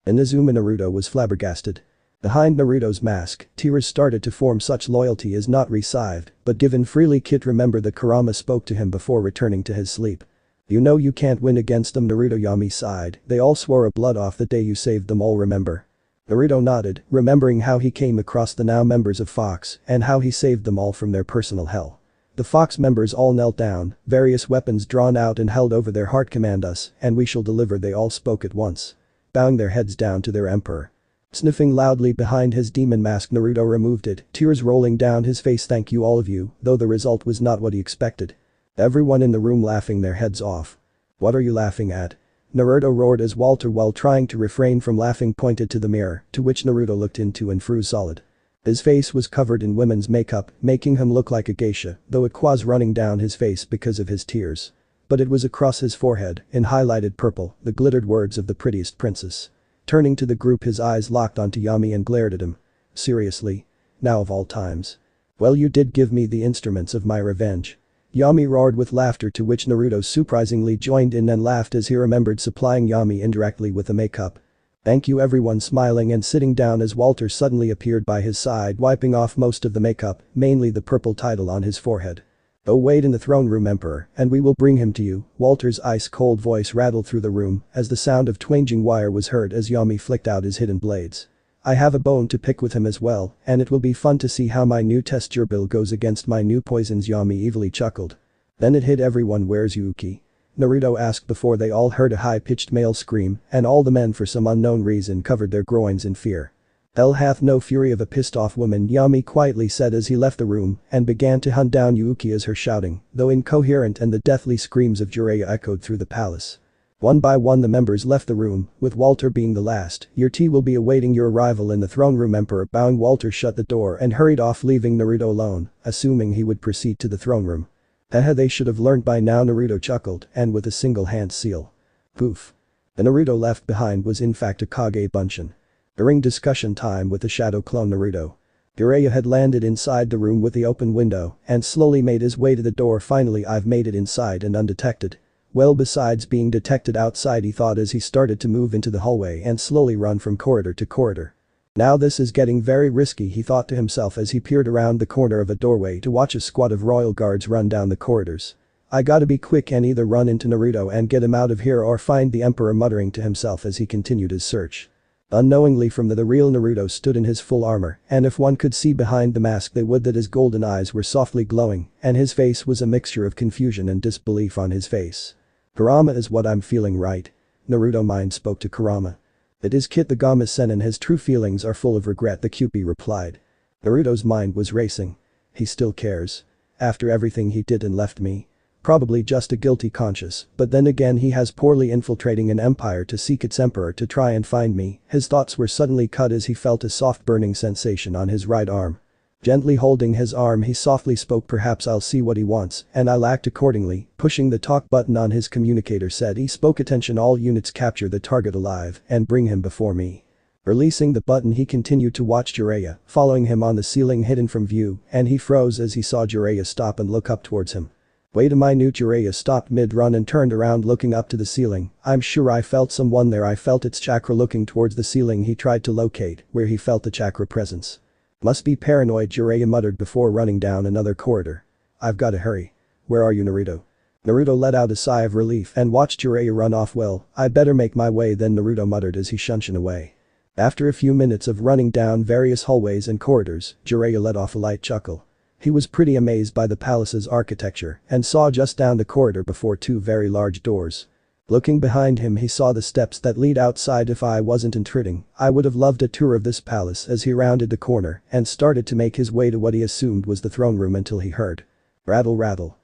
Inazuma Naruto was flabbergasted. Behind Naruto's mask, tears started to form. Such loyalty is not received, but given freely. Kid remember the Kurama spoke to him before returning to his sleep. You know you can't win against them, Naruto. Yami sighed. They all swore a blood off the day you saved them all, remember? Naruto nodded, remembering how he came across the now members of Fox and how he saved them all from their personal hell. The Fox members all knelt down, various weapons drawn out and held over their heart. Command us, and we shall deliver, they all spoke at once. Bowing their heads down to their emperor. Sniffing loudly behind his demon mask, Naruto removed it, tears rolling down his face. Thank you, all of you, though the result was not what he expected. Everyone in the room laughing their heads off. What are you laughing at? Naruto roared as Walter, while trying to refrain from laughing, pointed to the mirror, to which Naruto looked into and froze solid. His face was covered in women's makeup, making him look like a geisha, though it was running down his face because of his tears. But it was across his forehead, in highlighted purple, the glittered words of the prettiest princess. Turning to the group, his eyes locked onto Yami and glared at him. Seriously? Now of all times? Well, you did give me the instruments of my revenge. Yami roared with laughter, to which Naruto surprisingly joined in and laughed as he remembered supplying Yami indirectly with the makeup. Thank you, everyone, smiling and sitting down as Walter suddenly appeared by his side, wiping off most of the makeup, mainly the purple title on his forehead. Oh, wait in the throne room, Emperor, and we will bring him to you. Walter's ice-cold voice rattled through the room as the sound of twanging wire was heard as Yami flicked out his hidden blades. I have a bone to pick with him as well, and it will be fun to see how my new texture bill goes against my new poisons, Yami evilly chuckled. Then it hit everyone. Where's Yuki? Naruto asked before they all heard a high-pitched male scream, and all the men for some unknown reason covered their groins in fear. Hell hath no fury of a pissed-off woman, Yami quietly said as he left the room and began to hunt down Yuki as her shouting, though incoherent, and the deathly screams of Jiraiya echoed through the palace. One by one the members left the room, with Walter being the last. Your tea will be awaiting your arrival in the throne room, Emperor. Bowing, Walter shut the door and hurried off, leaving Naruto alone, assuming he would proceed to the throne room. Haha, they should have learned by now, Naruto chuckled, and with a single hand seal. Poof. The Naruto left behind was in fact a Kage Bunshin. During discussion time with the shadow clone Naruto, Jiraiya had landed inside the room with the open window and slowly made his way to the door. Finally, I've made it inside and undetected. Well, besides being detected outside, he thought as he started to move into the hallway and slowly run from corridor to corridor. Now this is getting very risky, he thought to himself as he peered around the corner of a doorway to watch a squad of royal guards run down the corridors. I gotta be quick and either run into Naruto and get him out of here or find the Emperor, muttering to himself as he continued his search. Unknowingly, from the real Naruto stood in his full armor, and if one could see behind the mask they would that his golden eyes were softly glowing, and his face was a mixture of confusion and disbelief on his face. Kurama is what I'm feeling, right? Naruto mind spoke to Kurama. It is Kit the Gama Senin, his true feelings are full of regret, the Kyuubi replied. Naruto's mind was racing. He still cares. After everything he did and left me. Probably just a guilty conscience, but then again he has poorly infiltrating an empire to seek its emperor to try and find me. His thoughts were suddenly cut as he felt a soft burning sensation on his right arm. Gently holding his arm, he softly spoke, perhaps I'll see what he wants and I'll act accordingly. Pushing the talk button on his communicator said he spoke, attention all units, capture the target alive and bring him before me. Releasing the button, he continued to watch Jiraiya, following him on the ceiling hidden from view, and he froze as he saw Jiraiya stop and look up towards him. Wait a minute, Jiraiya stopped mid-run and turned around looking up to the ceiling. I'm sure I felt someone there, I felt its chakra. Looking towards the ceiling he tried to locate where he felt the chakra presence. Must be paranoid, Jiraiya muttered before running down another corridor. I've gotta hurry. Where are you, Naruto? Naruto let out a sigh of relief and watched Jiraiya run off. Well, I better make my way then, Naruto muttered as he shunshed away. After a few minutes of running down various hallways and corridors, Jiraiya let off a light chuckle. He was pretty amazed by the palace's architecture and saw just down the corridor before two very large doors. Looking behind him, he saw the steps that lead outside. If I wasn't intruding, I would have loved a tour of this palace, as he rounded the corner and started to make his way to what he assumed was the throne room until he heard. Rattle rattle.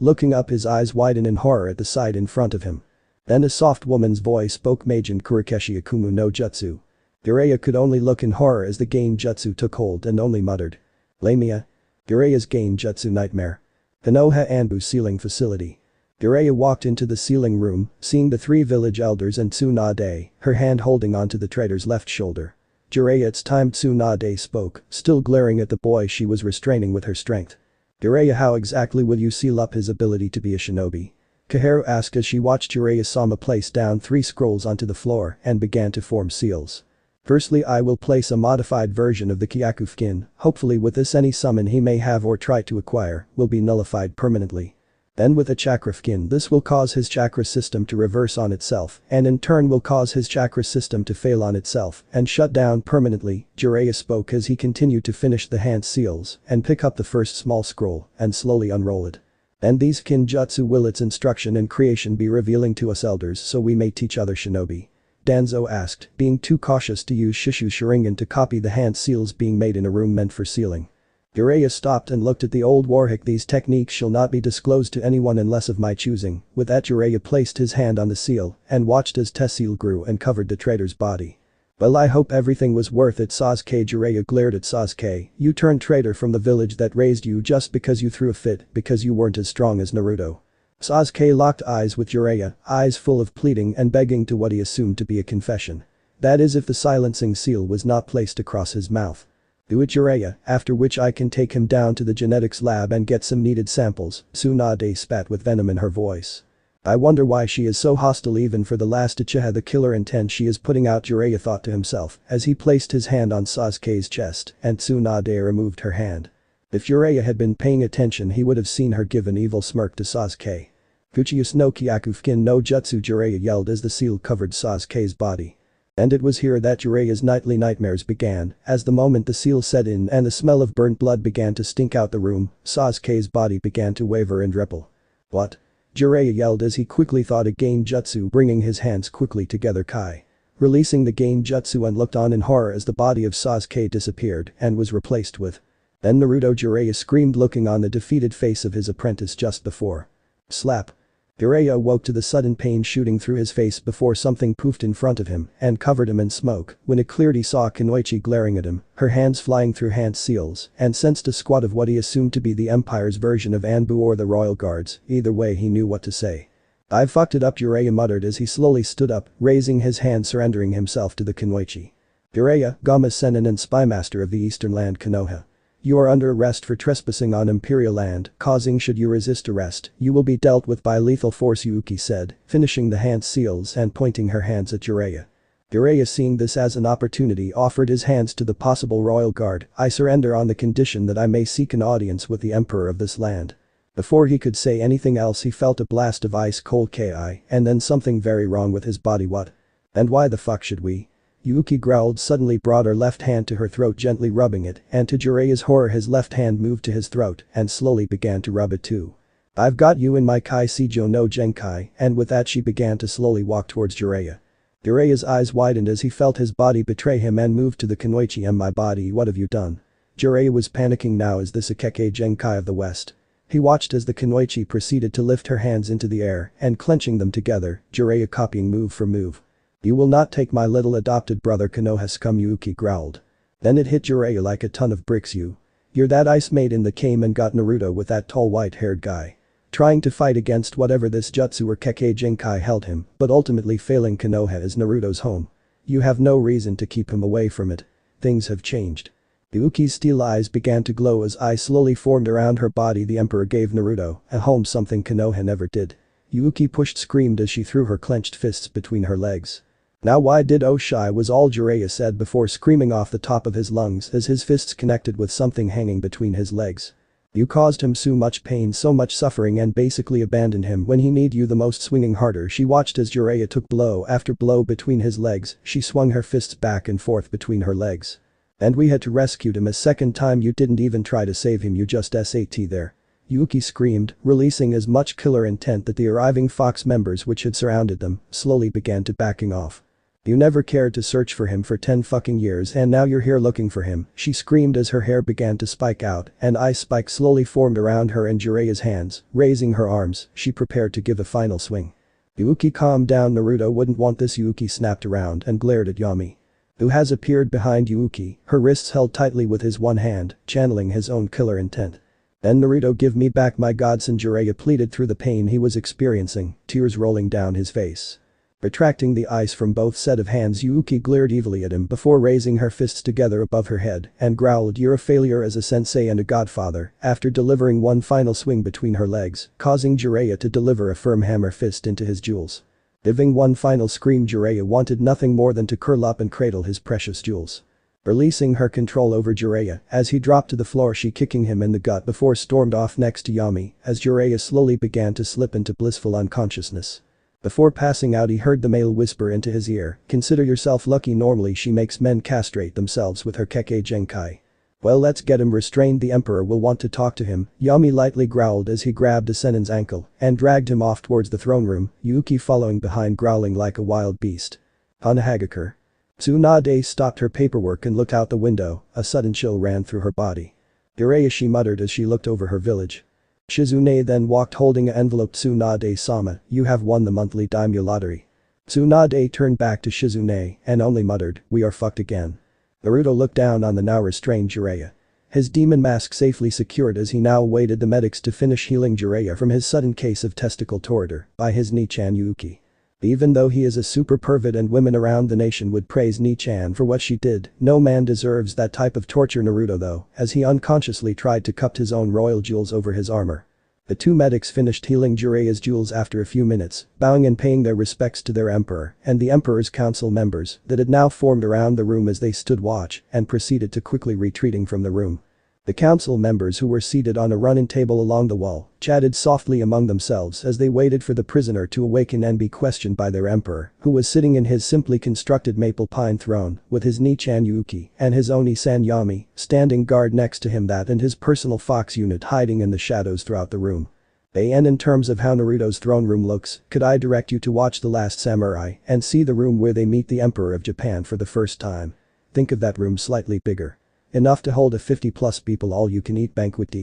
Looking up, his eyes widened in horror at the sight in front of him. Then a soft woman's voice spoke, Majin Kurikeshi Akumu no Jutsu. Jiraiya could only look in horror as the Gain Jutsu took hold and only muttered. Lamia. Jiraiya's Gain Jutsu nightmare. Konoha Anbu ceiling facility. Jiraiya walked into the ceiling room, seeing the three village elders and Tsunade, her hand holding onto the trader's left shoulder. Jiraiya, it's time, Tsunade spoke, still glaring at the boy she was restraining with her strength. Jiraiya, how exactly will you seal up his ability to be a shinobi? Kaharu asked as she watched Jiraiya-sama place down 3 scrolls onto the floor and began to form seals. Firstly, I will place a modified version of the Kyakufukin, hopefully with this any summon he may have or try to acquire will be nullified permanently. Then with a Chakrafukin, this will cause his chakra system to reverse on itself and in turn will cause his chakra system to fail on itself and shut down permanently. Jiraiya spoke as he continued to finish the hand seals and pick up the first small scroll and slowly unroll it. And these Kinjutsu will its instruction and creation be revealing to us elders so we may teach other shinobi? Danzo asked, being too cautious to use Shishu Sharingan to copy the hand seals being made in a room meant for sealing. Jiraiya stopped and looked at the old warhick. These techniques shall not be disclosed to anyone unless of my choosing. With that, Jiraiya placed his hand on the seal and watched as Tessil grew and covered the traitor's body. Well, I hope everything was worth it, Sasuke. Jiraiya glared at Sasuke. You turned traitor from the village that raised you just because you threw a fit because you weren't as strong as Naruto. Sasuke locked eyes with Jiraiya, eyes full of pleading and begging to what he assumed to be a confession. That is if the silencing seal was not placed across his mouth. Do it, Jiraiya, after which I can take him down to the genetics lab and get some needed samples. Tsunade spat with venom in her voice. I wonder why she is so hostile even for the last uchiha. The killer intent she is putting out, Jiraiya thought to himself as he placed his hand on Sasuke's chest and Tsunade removed her hand. If Jiraiya had been paying attention he would have seen her give an evil smirk to Sasuke. Fuchius no Kyakufukin no Jutsu, Jiraiya yelled as the seal covered Sasuke's body. And it was here that Jiraiya's nightly nightmares began, as the moment the seal set in and the smell of burnt blood began to stink out the room, Sasuke's body began to waver and ripple. What? Jiraiya yelled as he quickly thought a Genjutsu, bringing his hands quickly together, Kai. Releasing the Genjutsu and looked on in horror as the body of Sasuke disappeared and was replaced with. Then Naruto, Jiraiya screamed, looking on the defeated face of his apprentice just before. Slap. Jiraiya awoke to the sudden pain shooting through his face before something poofed in front of him and covered him in smoke. When it cleared he saw Kunoichi glaring at him, her hands flying through hand seals, and sensed a squad of what he assumed to be the Empire's version of Anbu or the Royal Guards. Either way he knew what to say. I fucked it up, Jiraiya muttered as he slowly stood up, raising his hand, surrendering himself to the Kunoichi. Jiraiya, Gama Sennin and Spymaster of the Eastern Land Konoha. You are under arrest for trespassing on Imperial land, causing should you resist arrest, you will be dealt with by lethal force, Yuki said, finishing the hand seals and pointing her hands at Jiraiya. Jiraiya, seeing this as an opportunity, offered his hands to the possible royal guard. I surrender on the condition that I may seek an audience with the emperor of this land. Before he could say anything else he felt a blast of ice cold Ki and then something very wrong with his body. What? And why the fuck should we? Yuki growled, suddenly brought her left hand to her throat, gently rubbing it, and to Jiraiya's horror his left hand moved to his throat and slowly began to rub it too. I've got you in my Kai Seijo no Genkai, and with that she began to slowly walk towards Jiraiya. Jiraiya's eyes widened as he felt his body betray him and moved to the Kunoichi. My body, what have you done? Jiraiya was panicking now. Is this a Kekkei Genkai of the West? He watched as the Kunoichi proceeded to lift her hands into the air and clenching them together, Jiraiya copying move for move. You will not take my little adopted brother, Konoha scum, Yuki growled. Then it hit Jiraiya like a ton of bricks. You're that ice maiden that came and got Naruto with that tall white-haired guy. Trying to fight against whatever this jutsu or Kekkei Genkai held him, but ultimately failing. Konoha is Naruto's home. You have no reason to keep him away from it. Things have changed. Yuki's steel eyes began to glow as eyes slowly formed around her body. The emperor gave Naruto a home, something Konoha never did. Yuki pushed, screamed as she threw her clenched fists between her legs. Now why did Oshai, was all Jiraiya said before screaming off the top of his lungs as his fists connected with something hanging between his legs. You caused him so much pain, so much suffering, and basically abandoned him when he needed you the most. Swinging harder she watched as Jiraiya took blow after blow between his legs. She swung her fists back and forth between her legs. And we had to rescue him a second time. You didn't even try to save him, you just sat there. Yuki screamed, releasing as much killer intent that the arriving Fox members which had surrounded them slowly began to backing off. You never cared to search for him for 10 fucking years and now you're here looking for him, she screamed as her hair began to spike out and ice spikes slowly formed around her and Jiraiya's hands. Raising her arms, she prepared to give a final swing. Yuki, calm down, Naruto wouldn't want this. Yuki snapped around and glared at Yumi, who has appeared behind Yuki, her wrists held tightly with his one hand, channeling his own killer intent. Then Naruto, give me back my godson, Jiraiya pleaded through the pain he was experiencing, tears rolling down his face. Retracting the ice from both set of hands, Yuki glared evilly at him before raising her fists together above her head and growled, "You're a failure as a sensei and a godfather," after delivering one final swing between her legs, causing Jiraiya to deliver a firm hammer fist into his jewels. Giving one final scream, Jiraiya wanted nothing more than to curl up and cradle his precious jewels. Releasing her control over Jiraiya, as he dropped to the floor, she kicking him in the gut before stormed off next to Yumi as Jiraiya slowly began to slip into blissful unconsciousness. Before passing out, he heard the male whisper into his ear, "Consider yourself lucky, normally she makes men castrate themselves with her Kekkei Genkai." "Well, let's get him restrained, the emperor will want to talk to him," Yumi lightly growled as he grabbed Senin's ankle and dragged him off towards the throne room, Yuki following behind growling like a wild beast. Konoha. Tsunade stopped her paperwork and looked out the window, a sudden chill ran through her body. "Jiraiya," she muttered as she looked over her village. Shizune then walked holding an envelope. "Tsunade-sama, you have won the monthly Daimyo lottery." Tsunade turned back to Shizune and only muttered, "We are fucked again." Naruto looked down on the now restrained Jiraiya. His demon mask safely secured as he now awaited the medics to finish healing Jiraiya from his sudden case of testicle torture by his Ni-chan Yuki. Even though he is a super pervert and women around the nation would praise Ni-chan for what she did, no man deserves that type of torture. Naruto though, as he unconsciously tried to cup his own royal jewels over his armor. The two medics finished healing Jiraiya's jewels after a few minutes, bowing and paying their respects to their emperor and the emperor's council members that had now formed around the room as they stood watch and proceeded to quickly retreating from the room. The council members, who were seated on a running table along the wall, chatted softly among themselves as they waited for the prisoner to awaken and be questioned by their emperor, who was sitting in his simply constructed maple pine throne with his Ni-chan Yuki and his Oni-san Yumi standing guard next to him, that and his personal fox unit hiding in the shadows throughout the room. And in terms of how Naruto's throne room looks, could I direct you to watch The Last Samurai and see the room where they meet the Emperor of Japan for the first time. Think of that room slightly bigger. Enough to hold a 50+ people all-you-can-eat banquet.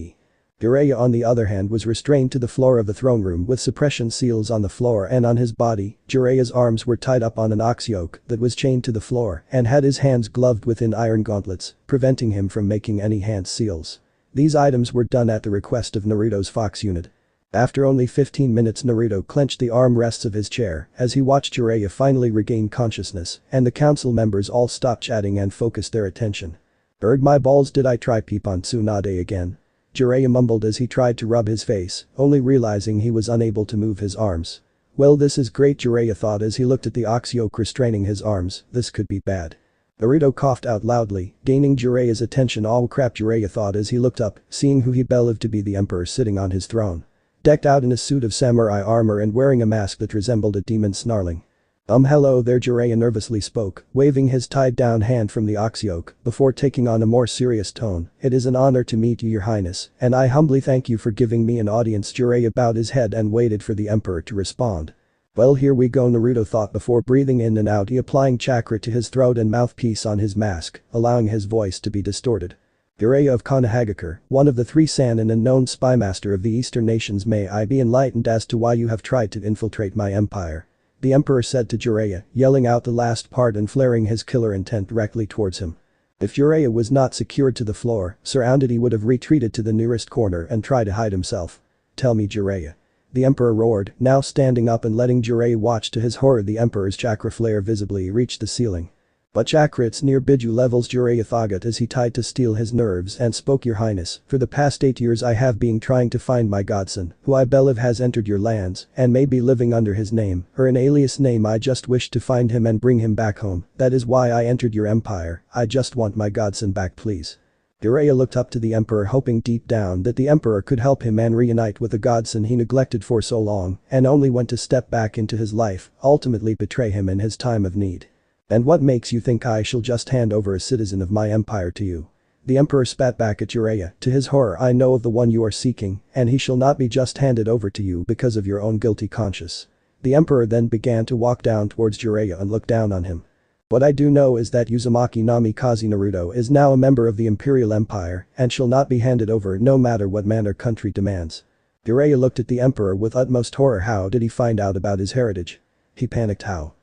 Jiraiya, on the other hand, was restrained to the floor of the throne room with suppression seals on the floor and on his body. Jiraiya's arms were tied up on an ox yoke that was chained to the floor and had his hands gloved within iron gauntlets, preventing him from making any hand seals. These items were done at the request of Naruto's fox unit. After only 15 minutes, Naruto clenched the armrests of his chair as he watched Jiraiya finally regain consciousness, and the council members all stopped chatting and focused their attention. "Berg my balls, did I try peep on Tsunade again?" Jiraiya mumbled as he tried to rub his face, only realizing he was unable to move his arms. "Well, this is great," Jiraiya thought as he looked at the ox yoke restraining his arms, "this could be bad." Naruto coughed out loudly, gaining Jiraiya's attention. "Oh crap," Jiraiya thought as he looked up, seeing who he believed to be the emperor sitting on his throne. Decked out in a suit of samurai armor and wearing a mask that resembled a demon snarling. Hello there," Jiraiya nervously spoke, waving his tied-down hand from the ox yoke before taking on a more serious tone. "It is an honor to meet you, your highness, and I humbly thank you for giving me an audience." Jiraiya bowed his head and waited for the emperor to respond. "Well, here we go," Naruto thought before breathing in and out, applying chakra to his throat and mouthpiece on his mask, allowing his voice to be distorted. "Jiraiya of Konoha, one of the three Sanin and known spymaster of the Eastern nations, may I be enlightened as to why you have tried to infiltrate my empire?" The emperor said to Jiraiya, yelling out the last part and flaring his killer intent directly towards him. If Jiraiya was not secured to the floor, surrounded, he would have retreated to the nearest corner and tried to hide himself. "Tell me, Jiraiya." The emperor roared, now standing up and letting Jiraiya watch. To his horror, the emperor's chakra flare visibly reached the ceiling. "But chakra, it's near Biju levels," Jiraiya thought as he tried to steel his nerves and spoke. "Your highness, for the past 8 years I have been trying to find my godson, who I believe has entered your lands and may be living under his name or an alias name. I just wish to find him and bring him back home. That is why I entered your empire. I just want my godson back, please." Jiraiya looked up to the emperor, hoping deep down that the emperor could help him and reunite with the godson he neglected for so long and only went to step back into his life, ultimately betray him in his time of need. "And what makes you think I shall just hand over a citizen of my empire to you?" The emperor spat back at Jiraiya. To his horror, "I know of the one you are seeking, and he shall not be just handed over to you because of your own guilty conscience." The emperor then began to walk down towards Jiraiya and look down on him. "What I do know is that Uzumaki Namikaze Naruto is now a member of the Imperial Empire and shall not be handed over no matter what man or country demands." Jiraiya looked at the emperor with utmost horror. "How did he find out about his heritage?" He panicked. How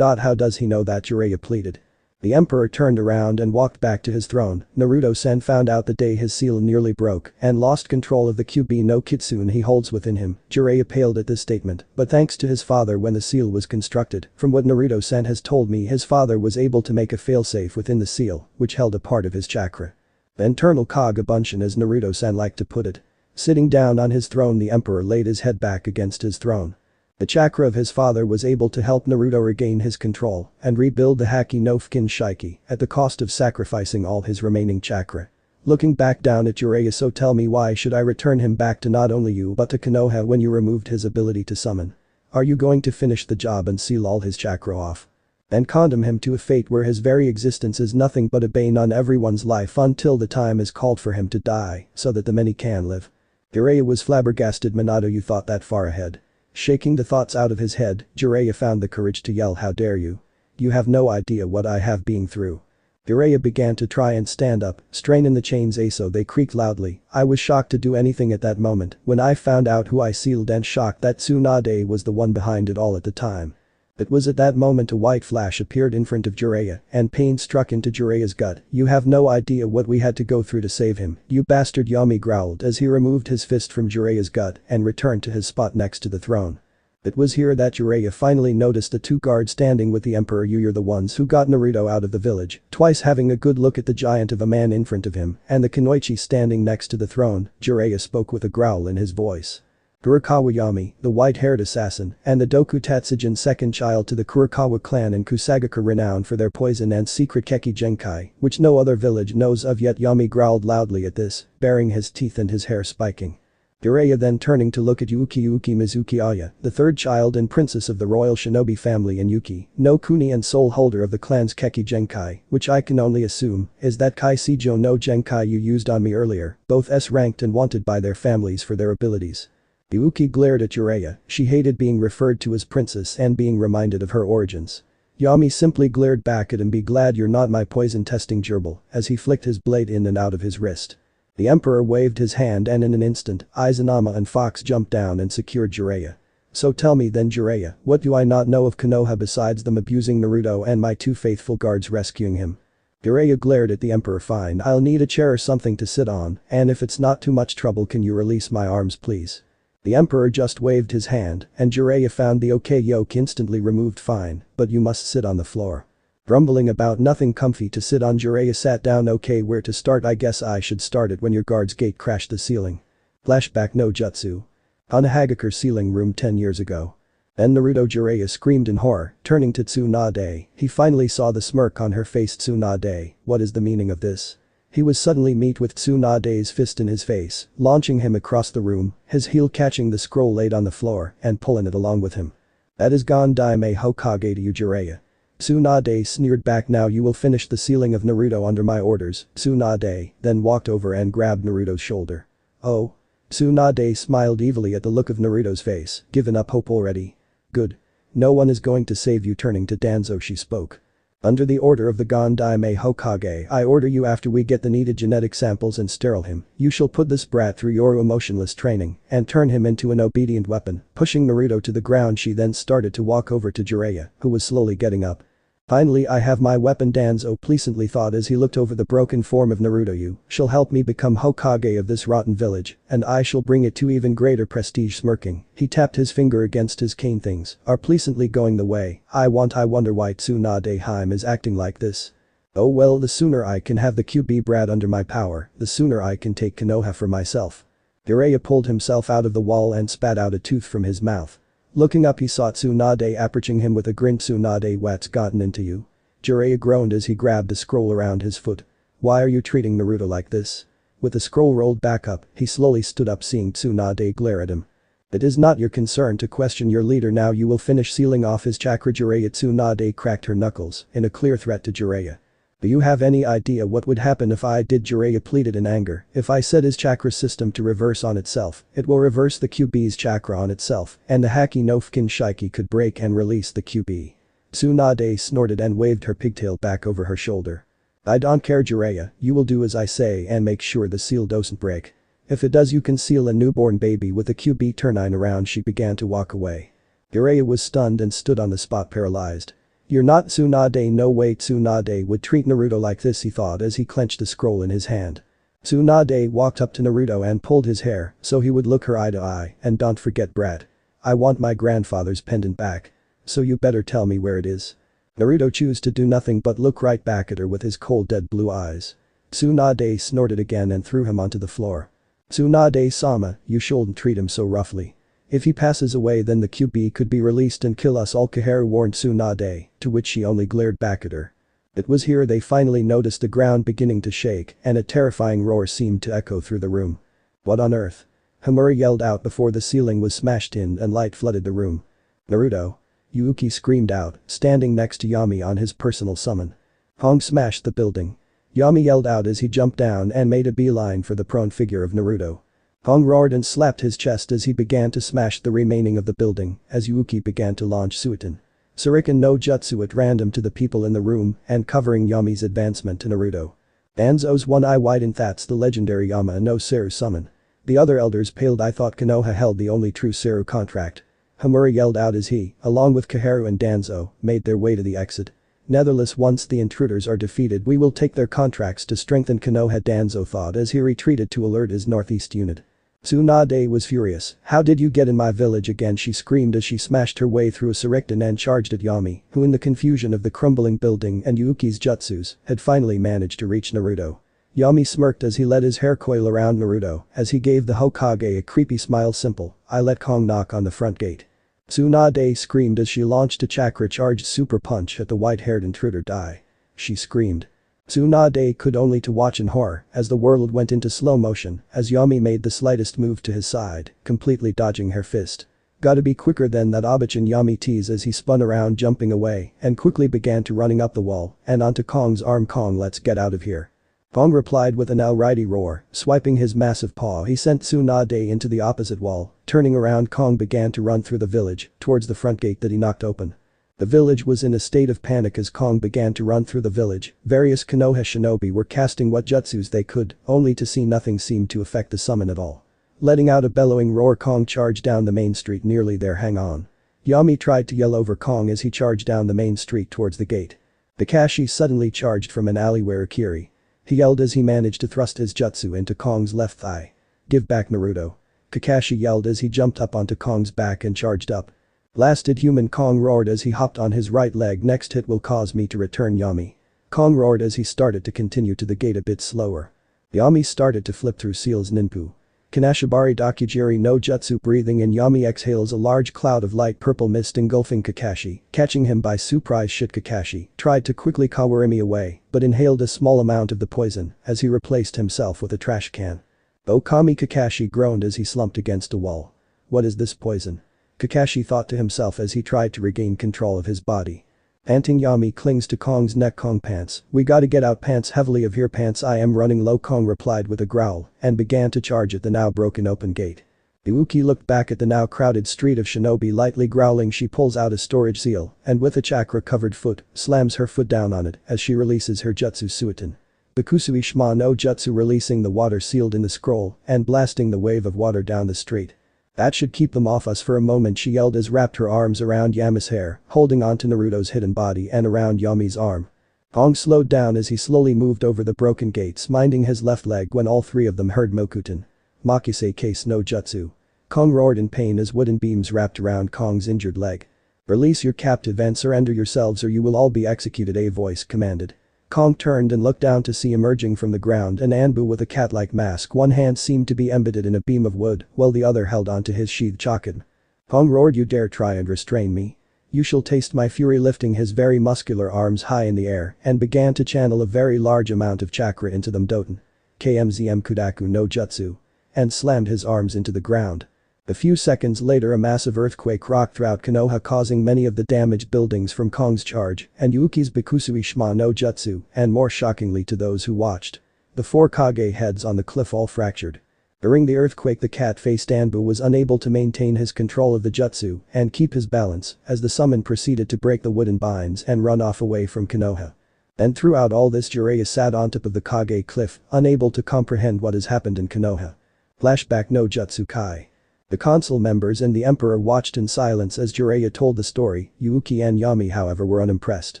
does he know that?" Jiraiya pleaded. The emperor turned around and walked back to his throne. Naruto-san found out the day his seal nearly broke and lost control of the QB no Kitsune he holds within him. Jiraiya paled at this statement, but thanks to his father when the seal was constructed, from what Naruto-san has told me his father was able to make a failsafe within the seal, which held a part of his chakra. The internal Kagabunchen as Naruto-san liked to put it. Sitting down on his throne the emperor laid his head back against his throne. The chakra of his father was able to help Naruto regain his control and rebuild the Haki no Fukin Shiki at the cost of sacrificing all his remaining chakra. Looking back down at Jiraiya, so tell me, why should I return him back to not only you but to Konoha when you removed his ability to summon? Are you going to finish the job and seal all his chakra off? And condemn him to a fate where his very existence is nothing but a bane on everyone's life until the time is called for him to die so that the many can live? Jiraiya was flabbergasted. Minato, you thought that far ahead. Shaking the thoughts out of his head, Jiraiya found the courage to yell, how dare you? You have no idea what I have been through. Jiraiya began to try and stand up, strain in the chains so they creaked loudly. I was shocked to do anything at that moment when I found out who I sealed and shocked that Tsunade was the one behind it all at the time. It was at that moment a white flash appeared in front of Jiraiya and pain struck into Jiraiya's gut. You have no idea what we had to go through to save him, you bastard, Yumi growled as he removed his fist from Jiraiya's gut and returned to his spot next to the throne. It was here that Jiraiya finally noticed the two guards standing with the emperor. You're the ones who got Naruto out of the village. Twice having a good look at the giant of a man in front of him and the Kunoichi standing next to the throne, Jiraiya spoke with a growl in his voice. Kurokawa Yami, the white-haired assassin, and the Doku Tatsujin, second child to the Kurokawa clan and Kusagaka, renowned for their poison and secret Keki Genkai, which no other village knows of yet. Yami growled loudly at this, baring his teeth and his hair spiking. Jiraiya then turning to look at Yuki Mizuki Aya, the third child and princess of the royal shinobi family, and Yuki, no Kuni and sole holder of the clan's Keki Genkai, which I can only assume is that Kai Seijo no Genkai you used on me earlier, both S-ranked and wanted by their families for their abilities. Yuki glared at Jiraiya. She hated being referred to as princess and being reminded of her origins. Yami simply glared back at him. Be glad you're not my poison testing gerbil, as he flicked his blade in and out of his wrist. The emperor waved his hand and in an instant, Izanama and Fox jumped down and secured Jiraiya. So tell me then, Jiraiya, what do I not know of Konoha besides them abusing Naruto and my two faithful guards rescuing him? Jiraiya glared at the emperor. Fine, I'll need a chair or something to sit on, and if it's not too much trouble, can you release my arms please? The emperor just waved his hand and Jiraiya found the okay yoke instantly removed. Fine, but you must sit on the floor. Grumbling about nothing comfy to sit on, Jiraiya sat down. Okay, where to start? I guess I should start it when your guard's gate crashed the ceiling. Flashback no jutsu. Hanahagakur ceiling room 10 years ago. Then Naruto. Jiraiya screamed in horror, turning to Tsunade. He finally saw the smirk on her face. Tsunade, what is the meaning of this? He was suddenly met with Tsunade's fist in his face, launching him across the room, his heel catching the scroll laid on the floor and pulling it along with him. That is Gondai Hokage to you, Jiraiya. Tsunade sneered back. Now you will finish the sealing of Naruto under my orders. Tsunade then walked over and grabbed Naruto's shoulder. Oh? Tsunade smiled evilly at the look of Naruto's face. Given up hope already? Good. No one is going to save you. Turning to Danzo she spoke. Under the order of the Gondai Hokage, I order you, after we get the needed genetic samples and sterile him, you shall put this brat through your emotionless training and turn him into an obedient weapon. Pushing Naruto to the ground, she then started to walk over to Jiraiya, who was slowly getting up. Finally, I have my weapon, Danzo pleasantly thought as he looked over the broken form of Naruto. You shall help me become Hokage of this rotten village, and I shall bring it to even greater prestige. Smirking, he tapped his finger against his cane. Things are pleasantly going the way I wonder why Tsunade Haim is acting like this. Oh well, the sooner I can have the QB brat under my power, the sooner I can take Konoha for myself. Jiraiya pulled himself out of the wall and spat out a tooth from his mouth. Looking up, he saw Tsunade approaching him with a grin. Tsunade, what's gotten into you? Jiraiya groaned as he grabbed the scroll around his foot. Why are you treating Naruto like this? With the scroll rolled back up, he slowly stood up, seeing Tsunade glare at him. It is not your concern to question your leader. Now you will finish sealing off his chakra. Jiraiya. Tsunade cracked her knuckles in a clear threat to Jiraiya. Do you have any idea what would happen if I did? Jiraiya pleaded in anger. If I set his chakra system to reverse on itself, it will reverse the QB's chakra on itself, and the Haki no Fukin Shiki could break and release the QB. Tsunade snorted and waved her pigtail back over her shoulder. I don't care, Jiraiya, you will do as I say and make sure the seal doesn't break. If it does, you can seal a newborn baby with a QB. Turning around, she began to walk away. Jiraiya was stunned and stood on the spot paralyzed. "You're not Tsunade, no way Tsunade would treat Naruto like this," he thought as he clenched the scroll in his hand. Tsunade walked up to Naruto and pulled his hair so he would look her eye to eye, "And don't forget, brat. I want my grandfather's pendant back. So you better tell me where it is." Naruto chose to do nothing but look right back at her with his cold dead blue eyes. Tsunade snorted again and threw him onto the floor. "Tsunade-sama, you shouldn't treat him so roughly. If he passes away then the QB could be released and kill us all," Koharu warned Tsunade, to which she only glared back at her. It was here they finally noticed the ground beginning to shake and a terrifying roar seemed to echo through the room. "What on earth?" Hamura yelled out before the ceiling was smashed in and light flooded the room. "Naruto!" Yuki screamed out, standing next to Yumi on his personal summon. Hong smashed the building. Yumi yelled out as he jumped down and made a beeline for the prone figure of Naruto. Hong roared and slapped his chest as he began to smash the remaining of the building as Yuki began to launch Suiton. Shuriken no Jutsu at random to the people in the room and covering Yumi's advancement to Naruto. Danzo's one eye widened. "That's the legendary Yama no Seru summon." The other elders paled. "I thought Konoha held the only true Seru contract." Hamura yelled out as he, along with Koharu and Danzo, made their way to the exit. "Netherless, once the intruders are defeated we will take their contracts to strengthen Konoha," Danzo thought as he retreated to alert his northeast unit. Tsunade was furious. "How did you get in my village again?" she screamed as she smashed her way through a Shuriken and charged at Yumi, who in the confusion of the crumbling building and Yuki's jutsus, had finally managed to reach Naruto. Yumi smirked as he let his hair coil around Naruto as he gave the Hokage a creepy smile. "Simple, I let Kong knock on the front gate." Tsunade screamed as she launched a chakra-charged super punch at the white-haired intruder. "Die!" she screamed. Tsunade could only to watch in horror as the world went into slow motion as Yumi made the slightest move to his side, completely dodging her fist. "Gotta be quicker than that, Obachan," Yumi teased as he spun around jumping away and quickly began to running up the wall and onto Kong's arm. "Kong, let's get out of here." Kong replied with an alrighty roar, swiping his massive paw he sent Tsunade into the opposite wall. Turning around, Kong began to run through the village towards the front gate that he knocked open. The village was in a state of panic as Kong began to run through the village. Various Konoha shinobi were casting what jutsus they could, only to see nothing seemed to affect the summon at all. Letting out a bellowing roar, Kong charged down the main street. "Nearly there, hang on." Yumi tried to yell over Kong as he charged down the main street towards the gate. Kakashi suddenly charged from an alleyway. "Kiri." He yelled as he managed to thrust his jutsu into Kong's left thigh. "Give back, Naruto." Kakashi yelled as he jumped up onto Kong's back and charged up. "Blasted human," Kong roared as he hopped on his right leg. "Next hit will cause me to return, Yumi." Kong roared as he started to continue to the gate a bit slower. Yumi started to flip through Seal's ninpu. Kanashibari Dakujiri no Jutsu. Breathing in, Yumi exhales a large cloud of light purple mist engulfing Kakashi, catching him by surprise. Kakashi tried to quickly Kawarimi away, but inhaled a small amount of the poison as he replaced himself with a trash can. "Okami!" Kakashi groaned as he slumped against a wall. "What is this poison?" Kakashi thought to himself as he tried to regain control of his body. Panting, Yumi clings to Kong's neck. "Kong, pants, we gotta get out, pants heavily of here, pants I am running low," Kong replied with a growl and began to charge at the now broken open gate. Yuki looked back at the now crowded street of shinobi. Lightly growling, she pulls out a storage seal and with a chakra covered foot slams her foot down on it as she releases her jutsu Suiton. Bakusui Shima no Jutsu, releasing the water sealed in the scroll and blasting the wave of water down the street. "That should keep them off us for a moment," she yelled as wrapped her arms around Yami's hair, holding onto Naruto's hidden body and around Yumi's arm. Kong slowed down as he slowly moved over the broken gates, minding his left leg when all three of them heard Mokuton. "Makise case no Jutsu." Kong roared in pain as wooden beams wrapped around Kong's injured leg. "Release your captive and surrender yourselves or you will all be executed," a voice commanded. Kong turned and looked down to see emerging from the ground an Anbu with a cat-like mask. One hand seemed to be embedded in a beam of wood while the other held onto his sheathed chakan. Kong roared, "You dare try and restrain me? You shall taste my fury," lifting his very muscular arms high in the air and began to channel a very large amount of chakra into them. "Doten. KMZM Kudaku no Jutsu." And slammed his arms into the ground. A few seconds later, a massive earthquake rocked throughout Konoha, causing many of the damaged buildings from Kong's charge and Yuki's Bakusui Shima no Jutsu, and more shockingly to those who watched, the four Kage heads on the cliff all fractured. During the earthquake, the cat-faced Anbu was unable to maintain his control of the jutsu and keep his balance as the summon proceeded to break the wooden binds and run off away from Konoha. And throughout all this, Jiraiya sat on top of the Kage cliff, unable to comprehend what has happened in Konoha. Flashback no Jutsu Kai. The council members and the emperor watched in silence as Jiraiya told the story. Yuki and Yumi however were unimpressed.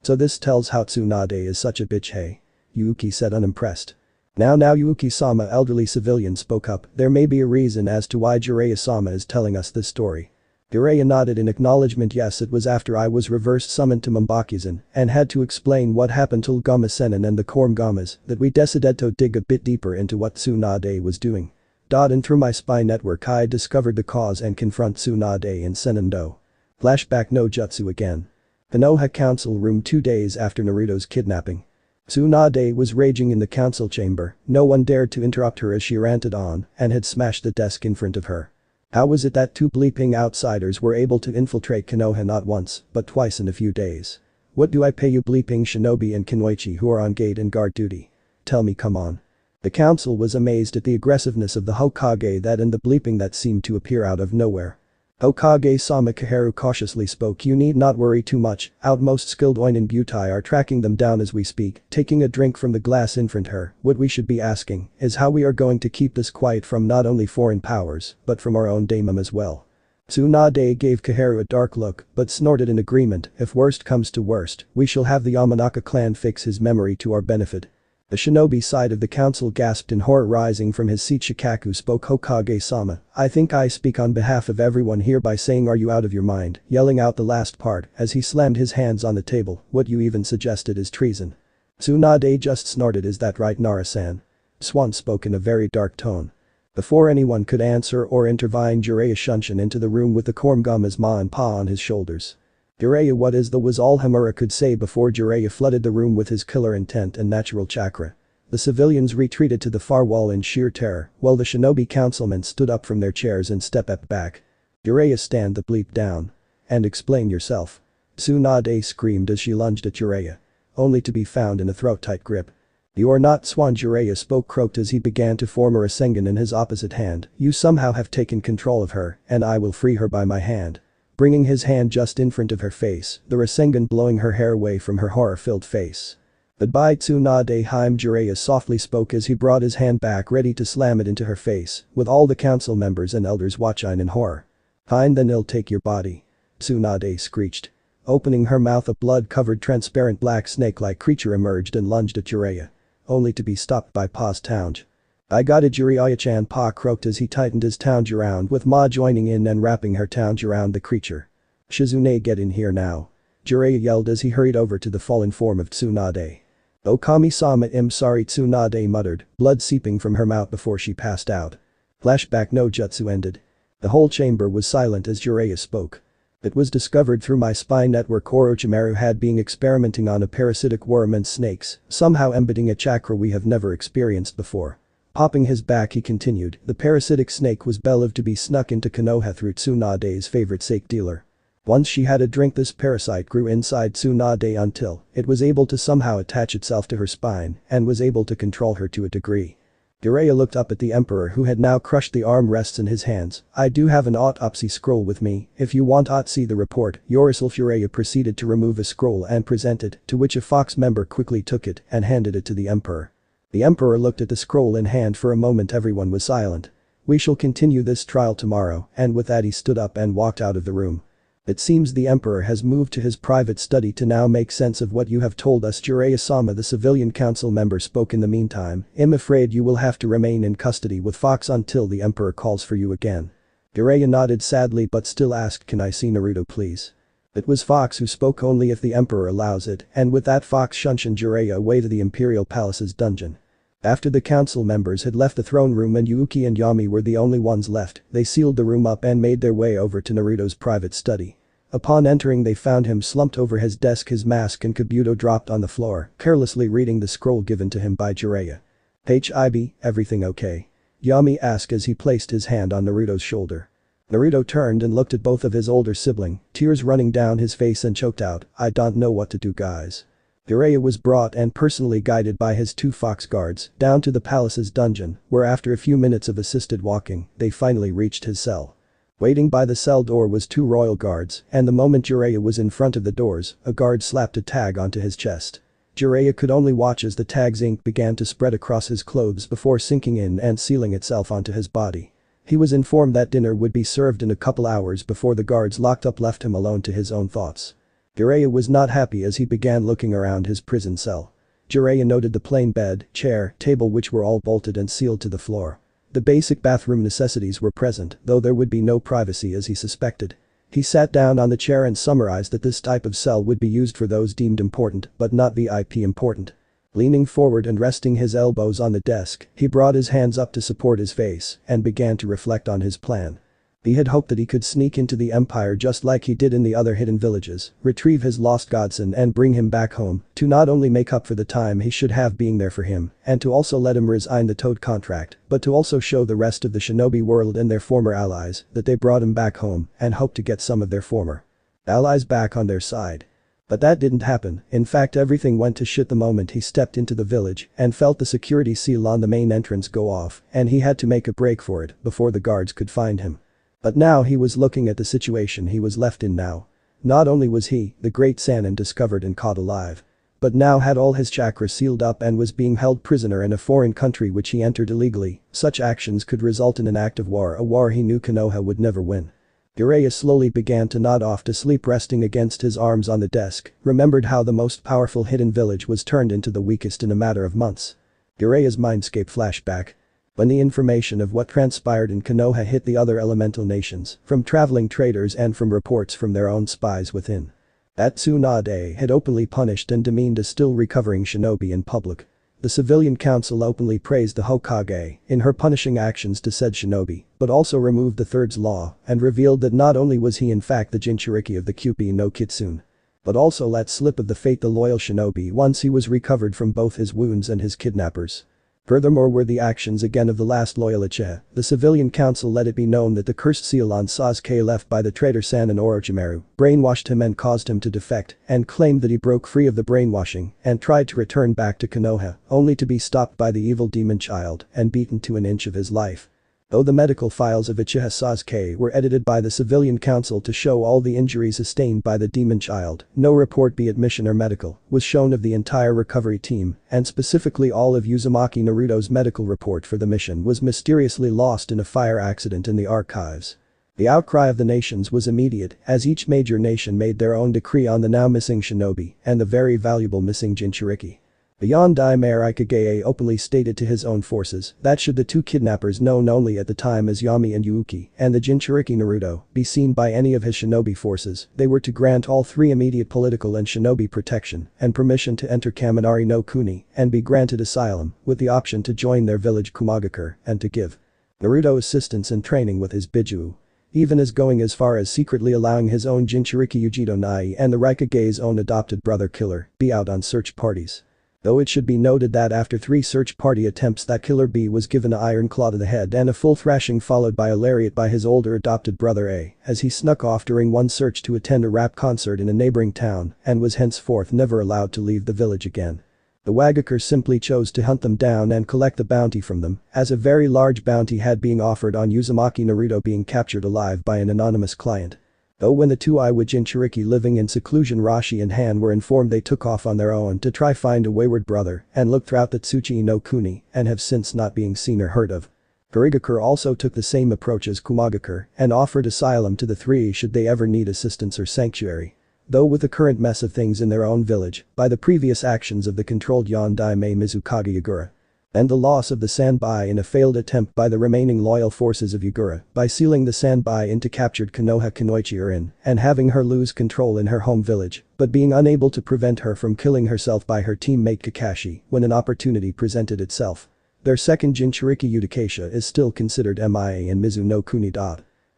So this tells how Tsunade is such a bitch, hey? Yuki said unimpressed. Now Yuki-sama, elderly civilian, spoke up. There may be a reason as to why Jiraiya-sama is telling us this story. Jiraiya nodded in acknowledgement. Yes, it was after I was reverse summoned to Mombakuzen and had to explain what happened to Gama Senin and the Kormgamas that we decided to dig a bit deeper into what Tsunade was doing. And through my spy network I discovered the cause and confront Tsunade and Senendo. Flashback no jutsu again. Konoha council room 2 days after Naruto's kidnapping. Tsunade was raging in the council chamber. No one dared to interrupt her as she ranted on and had smashed the desk in front of her. How was it that 2 bleeping outsiders were able to infiltrate Konoha not once, but twice in a few days? What do I pay you bleeping shinobi and kunoichi who are on gate and guard duty? Tell me, come on. The council was amazed at the aggressiveness of the Hokage that and the bleeping that seemed to appear out of nowhere. Hokage-sama Kaharu cautiously spoke. You need not worry too much, outmost skilled Oinin Butai are tracking them down as we speak. Taking a drink from the glass in front of her, what we should be asking is how we are going to keep this quiet from not only foreign powers, but from our own daimon as well. Tsunade gave Kaharu a dark look, but snorted in agreement. If worst comes to worst, we shall have the Yamanaka clan fix his memory to our benefit. The shinobi side of the council gasped in horror. Rising from his seat, Shikaku spoke. Hokage-sama, I think I speak on behalf of everyone here by saying are you out of your mind, yelling out the last part as he slammed his hands on the table. What you even suggested is treason. Tsunade just snorted. Is that right, Nara-san? Swan spoke in a very dark tone. Before anyone could answer or intervene, Jiraiya shunshin into the room with the Kormgama's ma and pa on his shoulders. Jiraiya, what is the was all Hamura could say before Jiraiya flooded the room with his killer intent and natural chakra. The civilians retreated to the far wall in sheer terror, while the shinobi councilmen stood up from their chairs and stepped back. Jiraiya, stand the bleep down. And explain yourself. Tsunade screamed as she lunged at Jiraiya. Only to be found in a throat-tight grip. You are not Swan, Jiraiya spoke, croaked as he began to form a Rasengan in his opposite hand. You somehow have taken control of her, and I will free her by my hand. Bringing his hand just in front of her face, the Rasengan blowing her hair away from her horror-filled face. Goodbye, Tsunade Haim, Jiraiya softly spoke as he brought his hand back ready to slam it into her face, with all the council members and elders watching in horror. Fine, then I'll take your body. Tsunade screeched. Opening her mouth, a blood-covered transparent black snake-like creature emerged and lunged at Jiraiya. Only to be stopped by Pa's Tounge. I got it, Jiraiya-chan, Pa croaked as he tightened his Tounge around, with Ma joining in and wrapping her Tounge around the creature. Shizune, get in here now. Jiraiya yelled as he hurried over to the fallen form of Tsunade. Okami-sama, I'm sorry, Tsunade muttered, blood seeping from her mouth before she passed out. Flashback no jutsu ended. The whole chamber was silent as Jiraiya spoke. It was discovered through my spy network Orochimaru had been experimenting on a parasitic worm and snakes, somehow embedding a chakra we have never experienced before. Popping his back, he continued, the parasitic snake was believed to be snuck into Konoha through Tsunade's favorite sake dealer. Once she had a drink, this parasite grew inside Tsunade until it was able to somehow attach itself to her spine and was able to control her to a degree. Jiraiya looked up at the emperor who had now crushed the armrests in his hands. I do have an autopsy scroll with me, if you want to see the report. Yoriself. Jiraiya proceeded to remove a scroll and present it, to which a fox member quickly took it and handed it to the emperor. The emperor looked at the scroll in hand. For a moment everyone was silent. We shall continue this trial tomorrow, and with that he stood up and walked out of the room. It seems the emperor has moved to his private study to now make sense of what you have told us, Jiraiya-sama. The civilian council member spoke in the meantime. I'm afraid you will have to remain in custody with Fox until the emperor calls for you again. Jiraiya nodded sadly but still asked, can I see Naruto please? It was Fox who spoke. Only if the emperor allows it, and with that Fox shunshined Jiraiya away to the imperial palace's dungeon. After the council members had left the throne room and Yuki and Yumi were the only ones left, they sealed the room up and made their way over to Naruto's private study. Upon entering they found him slumped over his desk, his mask and kabuto dropped on the floor, carelessly reading the scroll given to him by Jiraiya. HIB, everything okay? Yumi asked as he placed his hand on Naruto's shoulder. Naruto turned and looked at both of his older sibling, tears running down his face, and choked out, I don't know what to do, guys. Jiraiya was brought and personally guided by his 2 fox guards down to the palace's dungeon, where after a few minutes of assisted walking, they finally reached his cell. Waiting by the cell door was 2 royal guards, and the moment Jiraiya was in front of the doors, a guard slapped a tag onto his chest. Jiraiya could only watch as the tag's ink began to spread across his clothes before sinking in and sealing itself onto his body. He was informed that dinner would be served in a couple hours before the guards locked up left him alone to his own thoughts. Jiraiya was not happy as he began looking around his prison cell. Jiraiya noted the plain bed, chair, table which were all bolted and sealed to the floor. The basic bathroom necessities were present, though there would be no privacy as he suspected. He sat down on the chair and summarized that this type of cell would be used for those deemed important but not VIP important. Leaning forward and resting his elbows on the desk, he brought his hands up to support his face and began to reflect on his plan. He had hoped that he could sneak into the empire just like he did in the other hidden villages, retrieve his lost godson and bring him back home, to not only make up for the time he should have being there for him, and to also let him resign the Toad contract, but to also show the rest of the shinobi world and their former allies that they brought him back home and hoped to get some of their former allies back on their side. But that didn't happen. In fact, everything went to shit the moment he stepped into the village and felt the security seal on the main entrance go off, and he had to make a break for it before the guards could find him. But now he was looking at the situation he was left in now. Not only was he, the great Sannin, discovered and caught alive, but now had all his chakra sealed up and was being held prisoner in a foreign country which he entered illegally. Such actions could result in an act of war, a war he knew Konoha would never win. Jiraiya slowly began to nod off to sleep, resting against his arms on the desk, remembered how the most powerful hidden village was turned into the weakest in a matter of months. Jiraiya's mindscape flashback. When the information of what transpired in Konoha hit the other elemental nations, from traveling traders and from reports from their own spies within, that Tsunade had openly punished and demeaned a still recovering shinobi in public. The civilian council openly praised the Hokage in her punishing actions to said shinobi, but also removed the third's law and revealed that not only was he in fact the Jinchuriki of the Kyuubi no Kitsune, but also let slip of the fate the loyal shinobi once he was recovered from both his wounds and his kidnappers. Furthermore were the actions again of the last loyal uchiha. The civilian council let it be known that the cursed seal on Sasuke left by the traitor Sannin Orochimaru brainwashed him and caused him to defect, and claimed that he broke free of the brainwashing and tried to return back to Konoha, only to be stopped by the evil demon child and beaten to an inch of his life. Though the medical files of Uchiha Sasuke were edited by the civilian council to show all the injuries sustained by the demon child, no report, be it mission or medical, was shown of the entire recovery team, and specifically all of Uzumaki Naruto's medical report for the mission was mysteriously lost in a fire accident in the archives. The outcry of the nations was immediate, as each major nation made their own decree on the now missing shinobi and the very valuable missing Jinchuriki. Beyond Daimyo Ikagaya openly stated to his own forces that should the two kidnappers known only at the time as Yumi and Yuki and the Jinchuriki Naruto be seen by any of his shinobi forces, they were to grant all three immediate political and shinobi protection and permission to enter Kaminari no Kuni and be granted asylum, with the option to join their village Kumagakure and to give Naruto assistance and training with his Biju. Even as going as far as secretly allowing his own Jinchuriki Ujido Nai and the Raikage's own adopted brother Killer be out on search parties. Though it should be noted that after 3 search party attempts that Killer B was given an iron claw to the head and a full thrashing followed by a lariat by his older adopted brother A, as he snuck off during one search to attend a rap concert in a neighboring town and was henceforth never allowed to leave the village again. The Wagakure simply chose to hunt them down and collect the bounty from them, as a very large bounty had been offered on Uzumaki Naruto being captured alive by an anonymous client. Though when the two Iwa Jinchuriki living in seclusion Rashi and Han were informed, they took off on their own to try find a wayward brother and look throughout the Tsuchi no Kuni and have since not being seen or heard of. Kurigakure also took the same approach as Kumagakure and offered asylum to the three should they ever need assistance or sanctuary. Though with the current mess of things in their own village, by the previous actions of the controlled Yondaime Mizukage Yagura, and the loss of the Sanbai in a failed attempt by the remaining loyal forces of Yagura by sealing the Sanbai into captured Konoha Kunoichi Urin and having her lose control in her home village, but being unable to prevent her from killing herself by her teammate Kakashi when an opportunity presented itself. Their second Jinchuriki Yudikasha is still considered MIA in Mizu no Kuni.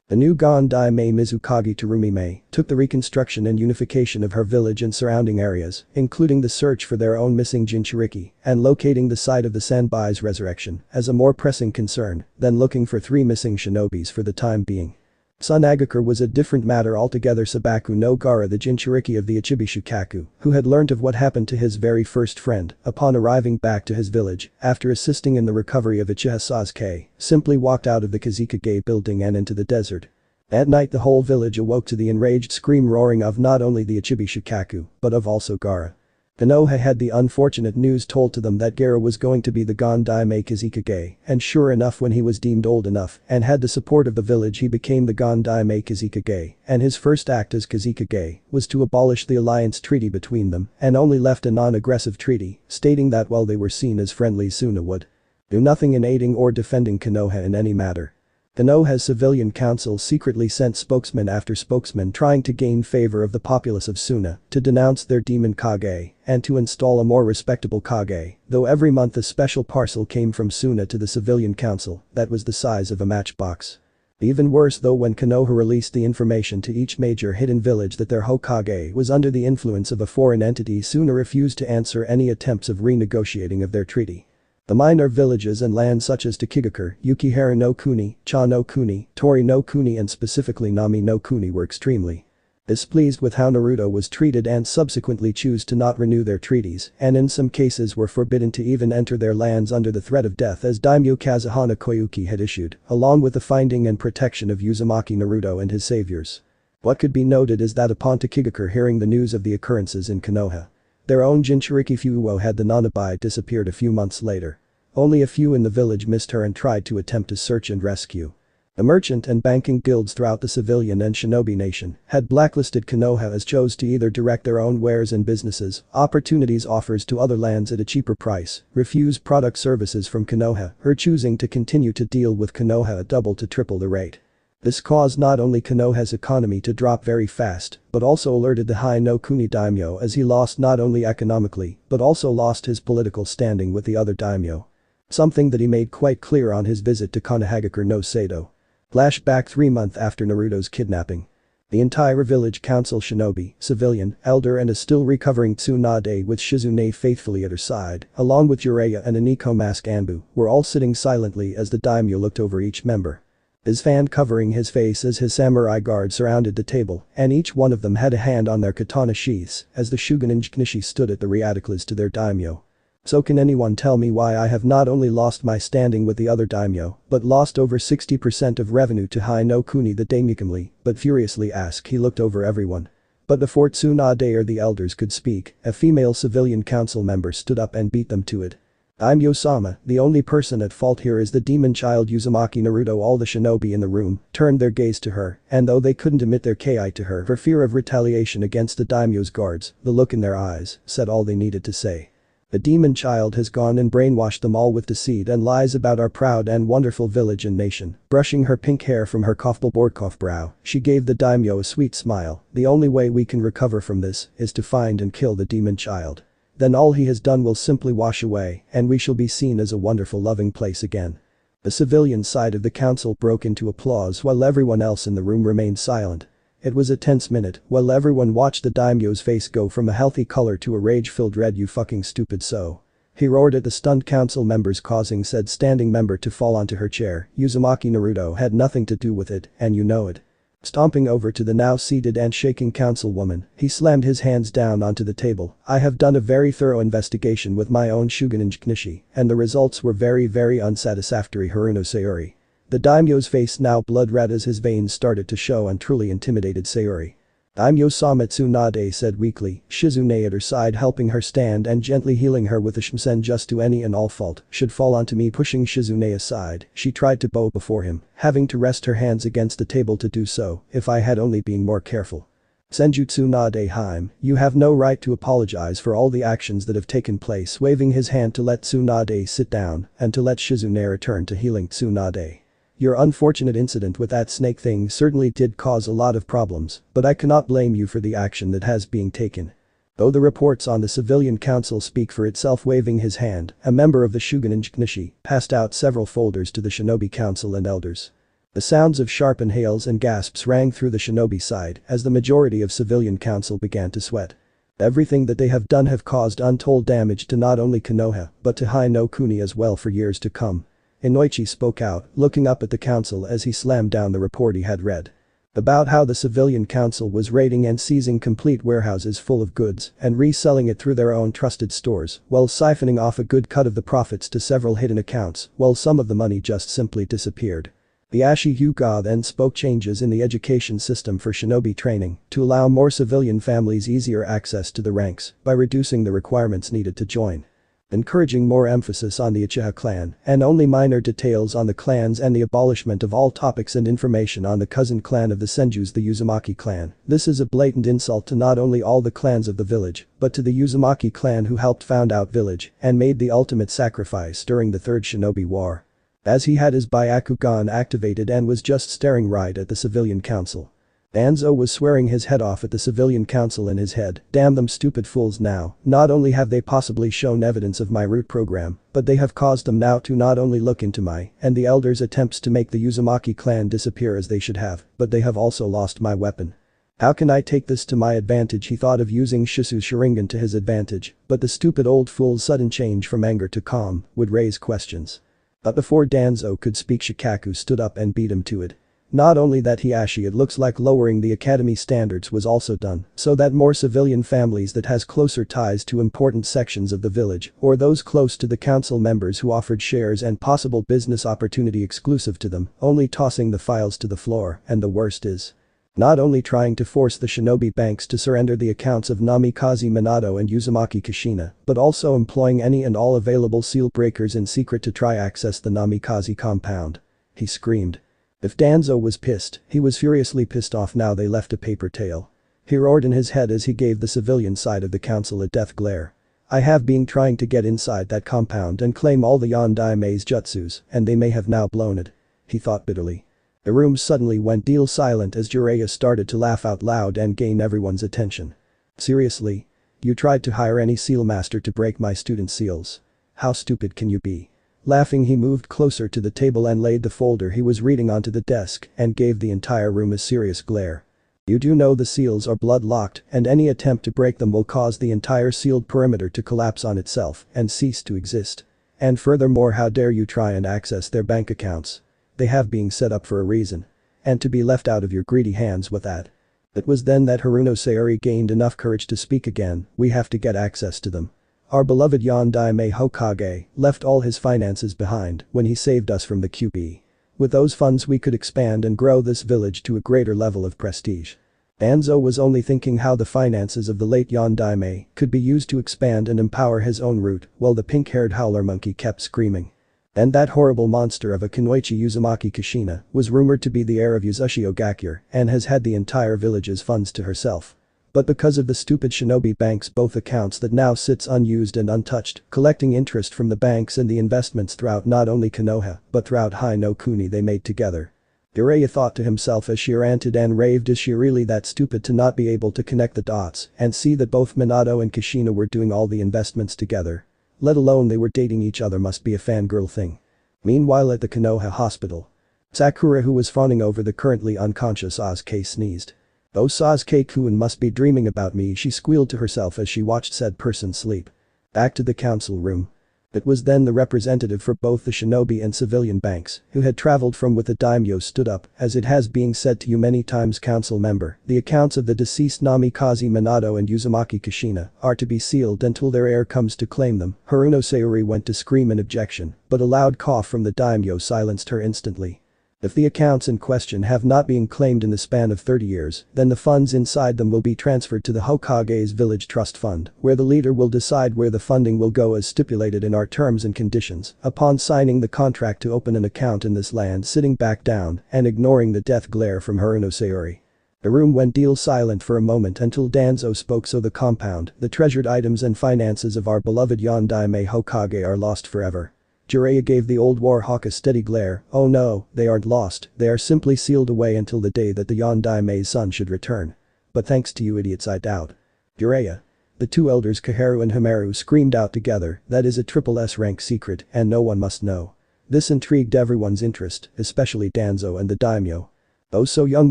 The new Gondai-mei Mizukage Terumi-mei took the reconstruction and unification of her village and surrounding areas, including the search for their own missing Jinchuriki and locating the site of the Sanbai's resurrection as a more pressing concern than looking for 3 missing shinobis for the time being. Tsunade was a different matter altogether. Sabaku no Gara, the Jinchuriki of the Ichibi Shukaku, who had learnt of what happened to his very first friend upon arriving back to his village after assisting in the recovery of Uchiha Sasuke, simply walked out of the Kazekage building and into the desert. At night the whole village awoke to the enraged scream roaring of not only the Ichibi Shukaku but of also Gara. Konoha had the unfortunate news told to them that Gaara was going to be the Gondai Kazekage, and sure enough when he was deemed old enough and had the support of the village he became the Gondai Kazekage, and his first act as Kazekage was to abolish the alliance treaty between them and only left a non-aggressive treaty, stating that while they were seen as friendlies Suna would do nothing in aiding or defending Konoha in any matter. Konoha's civilian council secretly sent spokesman after spokesman trying to gain favor of the populace of Suna to denounce their demon Kage and to install a more respectable Kage, though every month a special parcel came from Suna to the civilian council that was the size of a matchbox. Even worse though when Konoha released the information to each major hidden village that their Hokage was under the influence of a foreign entity Suna refused to answer any attempts of renegotiating of their treaty. The minor villages and lands such as Takigakure, Yukihara no Kuni, Cha no Kuni, Tori no Kuni and specifically Nami no Kuni were extremely displeased with how Naruto was treated and subsequently chose to not renew their treaties and in some cases were forbidden to even enter their lands under the threat of death as Daimyo Kazuhana Koyuki had issued, along with the finding and protection of Uzumaki Naruto and his saviors. What could be noted is that upon Takigakure hearing the news of the occurrences in Konoha, their own Jinchuriki Fuuo had the Nanabai disappeared a few months later. Only a few in the village missed her and tried to attempt to search and rescue. The merchant and banking guilds throughout the civilian and shinobi nation had blacklisted Konoha as chose to either direct their own wares and businesses, opportunities offers to other lands at a cheaper price, refuse product services from Konoha, or choosing to continue to deal with Konoha at double to triple the rate. This caused not only Konoha's economy to drop very fast, but also alerted the Hai no Kuni daimyo as he lost not only economically, but also lost his political standing with the other daimyo. Something that he made quite clear on his visit to Konohagakure no Sado. Flashback 3 months after Naruto's kidnapping. The entire village council shinobi, civilian, elder and a still recovering Tsunade with Shizune faithfully at her side, along with Jiraiya and a Nico mask Anbu, were all sitting silently as the daimyo looked over each member. His fan covering his face as his samurai guard surrounded the table, and each one of them had a hand on their katana sheaths as the Shugenin Knishi stood at the reaticles to their daimyo. So can anyone tell me why I have not only lost my standing with the other daimyo, but lost over 60% of revenue to Hai no Kuni the daimyokamly, but furiously asked he looked over everyone. But before Tsunade or the elders could speak, a female civilian council member stood up and beat them to it. Daimyo-sama, the only person at fault here is the demon child Uzumaki Naruto. All the shinobi in the room turned their gaze to her, and though they couldn't emit their ki to her for fear of retaliation against the daimyo's guards, the look in their eyes said all they needed to say. The demon child has gone and brainwashed them all with deceit and lies about our proud and wonderful village and nation. Brushing her pink hair from her Kofbelborkoff brow, she gave the daimyo a sweet smile. The only way we can recover from this is to find and kill the demon child. Then all he has done will simply wash away, and we shall be seen as a wonderful loving place again. The civilian side of the council broke into applause while everyone else in the room remained silent. It was a tense minute while everyone watched the daimyo's face go from a healthy color to a rage-filled red. You fucking stupid so. He roared at the stunned council members, causing said standing member to fall onto her chair. Uzumaki Naruto had nothing to do with it, and you know it. Stomping over to the now seated and shaking councilwoman, he slammed his hands down onto the table. I have done a very thorough investigation with my own Shugenin Knishi, and the results were very unsatisfactory. Haruno Sayuri. The daimyo's face now blood red as his veins started to show and truly intimidated Sayuri. Daimyo-sama, Tsunade said weakly, Shizune at her side helping her stand and gently healing her with a shimsen. Just to any and all fault should fall onto me. Pushing Shizune aside, she tried to bow before him, having to rest her hands against the table to do so. If I had only been more careful. Senjutsu Tsunade Haim, you have no right to apologize for all the actions that have taken place. Waving his hand to let Tsunade sit down and to let Shizune return to healing. Tsunade. Your unfortunate incident with that snake thing certainly did cause a lot of problems, but I cannot blame you for the action that has being taken. Though the reports on the civilian council speak for itself. Waving his hand, a member of the Shugenin Knishi passed out several folders to the shinobi council and elders. The sounds of sharp inhales and gasps rang through the shinobi side as the majority of civilian council began to sweat. Everything that they have done have caused untold damage to not only Konoha, but to Hai no Kuni as well for years to come. Inoichi spoke out, looking up at the council as he slammed down the report he had read. About how the civilian council was raiding and seizing complete warehouses full of goods and reselling it through their own trusted stores while siphoning off a good cut of the profits to several hidden accounts while some of the money just simply disappeared. The Ashi Hyuga then spoke changes in the education system for shinobi training to allow more civilian families easier access to the ranks by reducing the requirements needed to join. Encouraging more emphasis on the Uchiha clan and only minor details on the clans and the abolishment of all topics and information on the cousin clan of the Senjus, the Uzumaki clan. This is a blatant insult to not only all the clans of the village, but to the Uzumaki clan who helped found out village and made the ultimate sacrifice during the Third Shinobi War. As he had his Byakugan activated and was just staring right at the civilian council. Danzo was swearing his head off at the civilian council in his head. Damn them stupid fools now, not only have they possibly shown evidence of my root program, but they have caused them now to not only look into my and the elders' attempts to make the Uzumaki clan disappear as they should have, but they have also lost my weapon. How can I take this to my advantage? He thought of using Shisu's Sharingan to his advantage, but the stupid old fool's sudden change from anger to calm would raise questions. But before Danzo could speak, Shikaku stood up and beat him to it. Not only that, Hiashi, it looks like lowering the academy standards was also done so that more civilian families that has closer ties to important sections of the village or those close to the council members who offered shares and possible business opportunity exclusive to them, only tossing the files to the floor, and the worst is not only trying to force the shinobi banks to surrender the accounts of Namikaze Minato and Uzumaki Kushina, but also employing any and all available seal breakers in secret to try access the Namikaze compound. He screamed. If Danzo was pissed, he was furiously pissed off. Now they left a paper trail. He roared in his head as he gave the civilian side of the council a death glare. I have been trying to get inside that compound and claim all the Yondaime's jutsus, and they may have now blown it. He thought bitterly. The room suddenly went dead silent as Jiraiya started to laugh out loud and gain everyone's attention. Seriously? You tried to hire any seal master to break my student's seals? How stupid can you be? Laughing, he moved closer to the table and laid the folder he was reading onto the desk and gave the entire room a serious glare. You do know the seals are blood-locked and any attempt to break them will cause the entire sealed perimeter to collapse on itself and cease to exist. And furthermore, how dare you try and access their bank accounts? They have been set up for a reason. And to be left out of your greedy hands with that. It was then that Haruno Sayori gained enough courage to speak again. We have to get access to them. Our beloved Yondaime Hokage left all his finances behind when he saved us from the QB. With those funds we could expand and grow this village to a greater level of prestige. Danzo was only thinking how the finances of the late Yondaime could be used to expand and empower his own route while the pink-haired howler monkey kept screaming. And that horrible monster of a Kunoichi Uzumaki Kushina was rumored to be the heir of Yuzashio Gakure and has had the entire village's funds to herself. But because of the stupid shinobi banks, both accounts that now sits unused and untouched, collecting interest from the banks and the investments throughout not only Konoha, but throughout Hai no Kuni they made together. Jiraiya thought to himself as she ranted and raved, is she really that stupid to not be able to connect the dots and see that both Minato and Kushina were doing all the investments together? Let alone they were dating each other, must be a fangirl thing. Meanwhile at the Konoha hospital. Sakura, who was fawning over the currently unconscious Sasuke, sneezed. Oh, Sasuke-kun must be dreaming about me, she squealed to herself as she watched said person sleep. Back to the council room. It was then the representative for both the shinobi and civilian banks, who had traveled from with the daimyo, stood up. As it has been said to you many times, council member, the accounts of the deceased Namikaze Minato and Uzumaki Kushina are to be sealed until their heir comes to claim them. Haruno Sayori went to scream in objection, but a loud cough from the daimyo silenced her instantly. If the accounts in question have not been claimed in the span of 30 years, then the funds inside them will be transferred to the Hokage's village trust fund, where the leader will decide where the funding will go as stipulated in our terms and conditions. Upon signing the contract to open an account in this land, sitting back down and ignoring the death glare from Haruno Sayori. The room went dead silent for a moment until Danzo spoke. So the compound, the treasured items and finances of our beloved Yondaime Hokage are lost forever. Jiraiya gave the old warhawk a steady glare. Oh no, they aren't lost, they are simply sealed away until the day that the Yondaime's son should return. But thanks to you idiots, I doubt. Jiraiya. The two elders Kaharu and Himaru screamed out together, that is a triple S rank secret and no one must know. This intrigued everyone's interest, especially Danzo and the daimyo. Oh, so young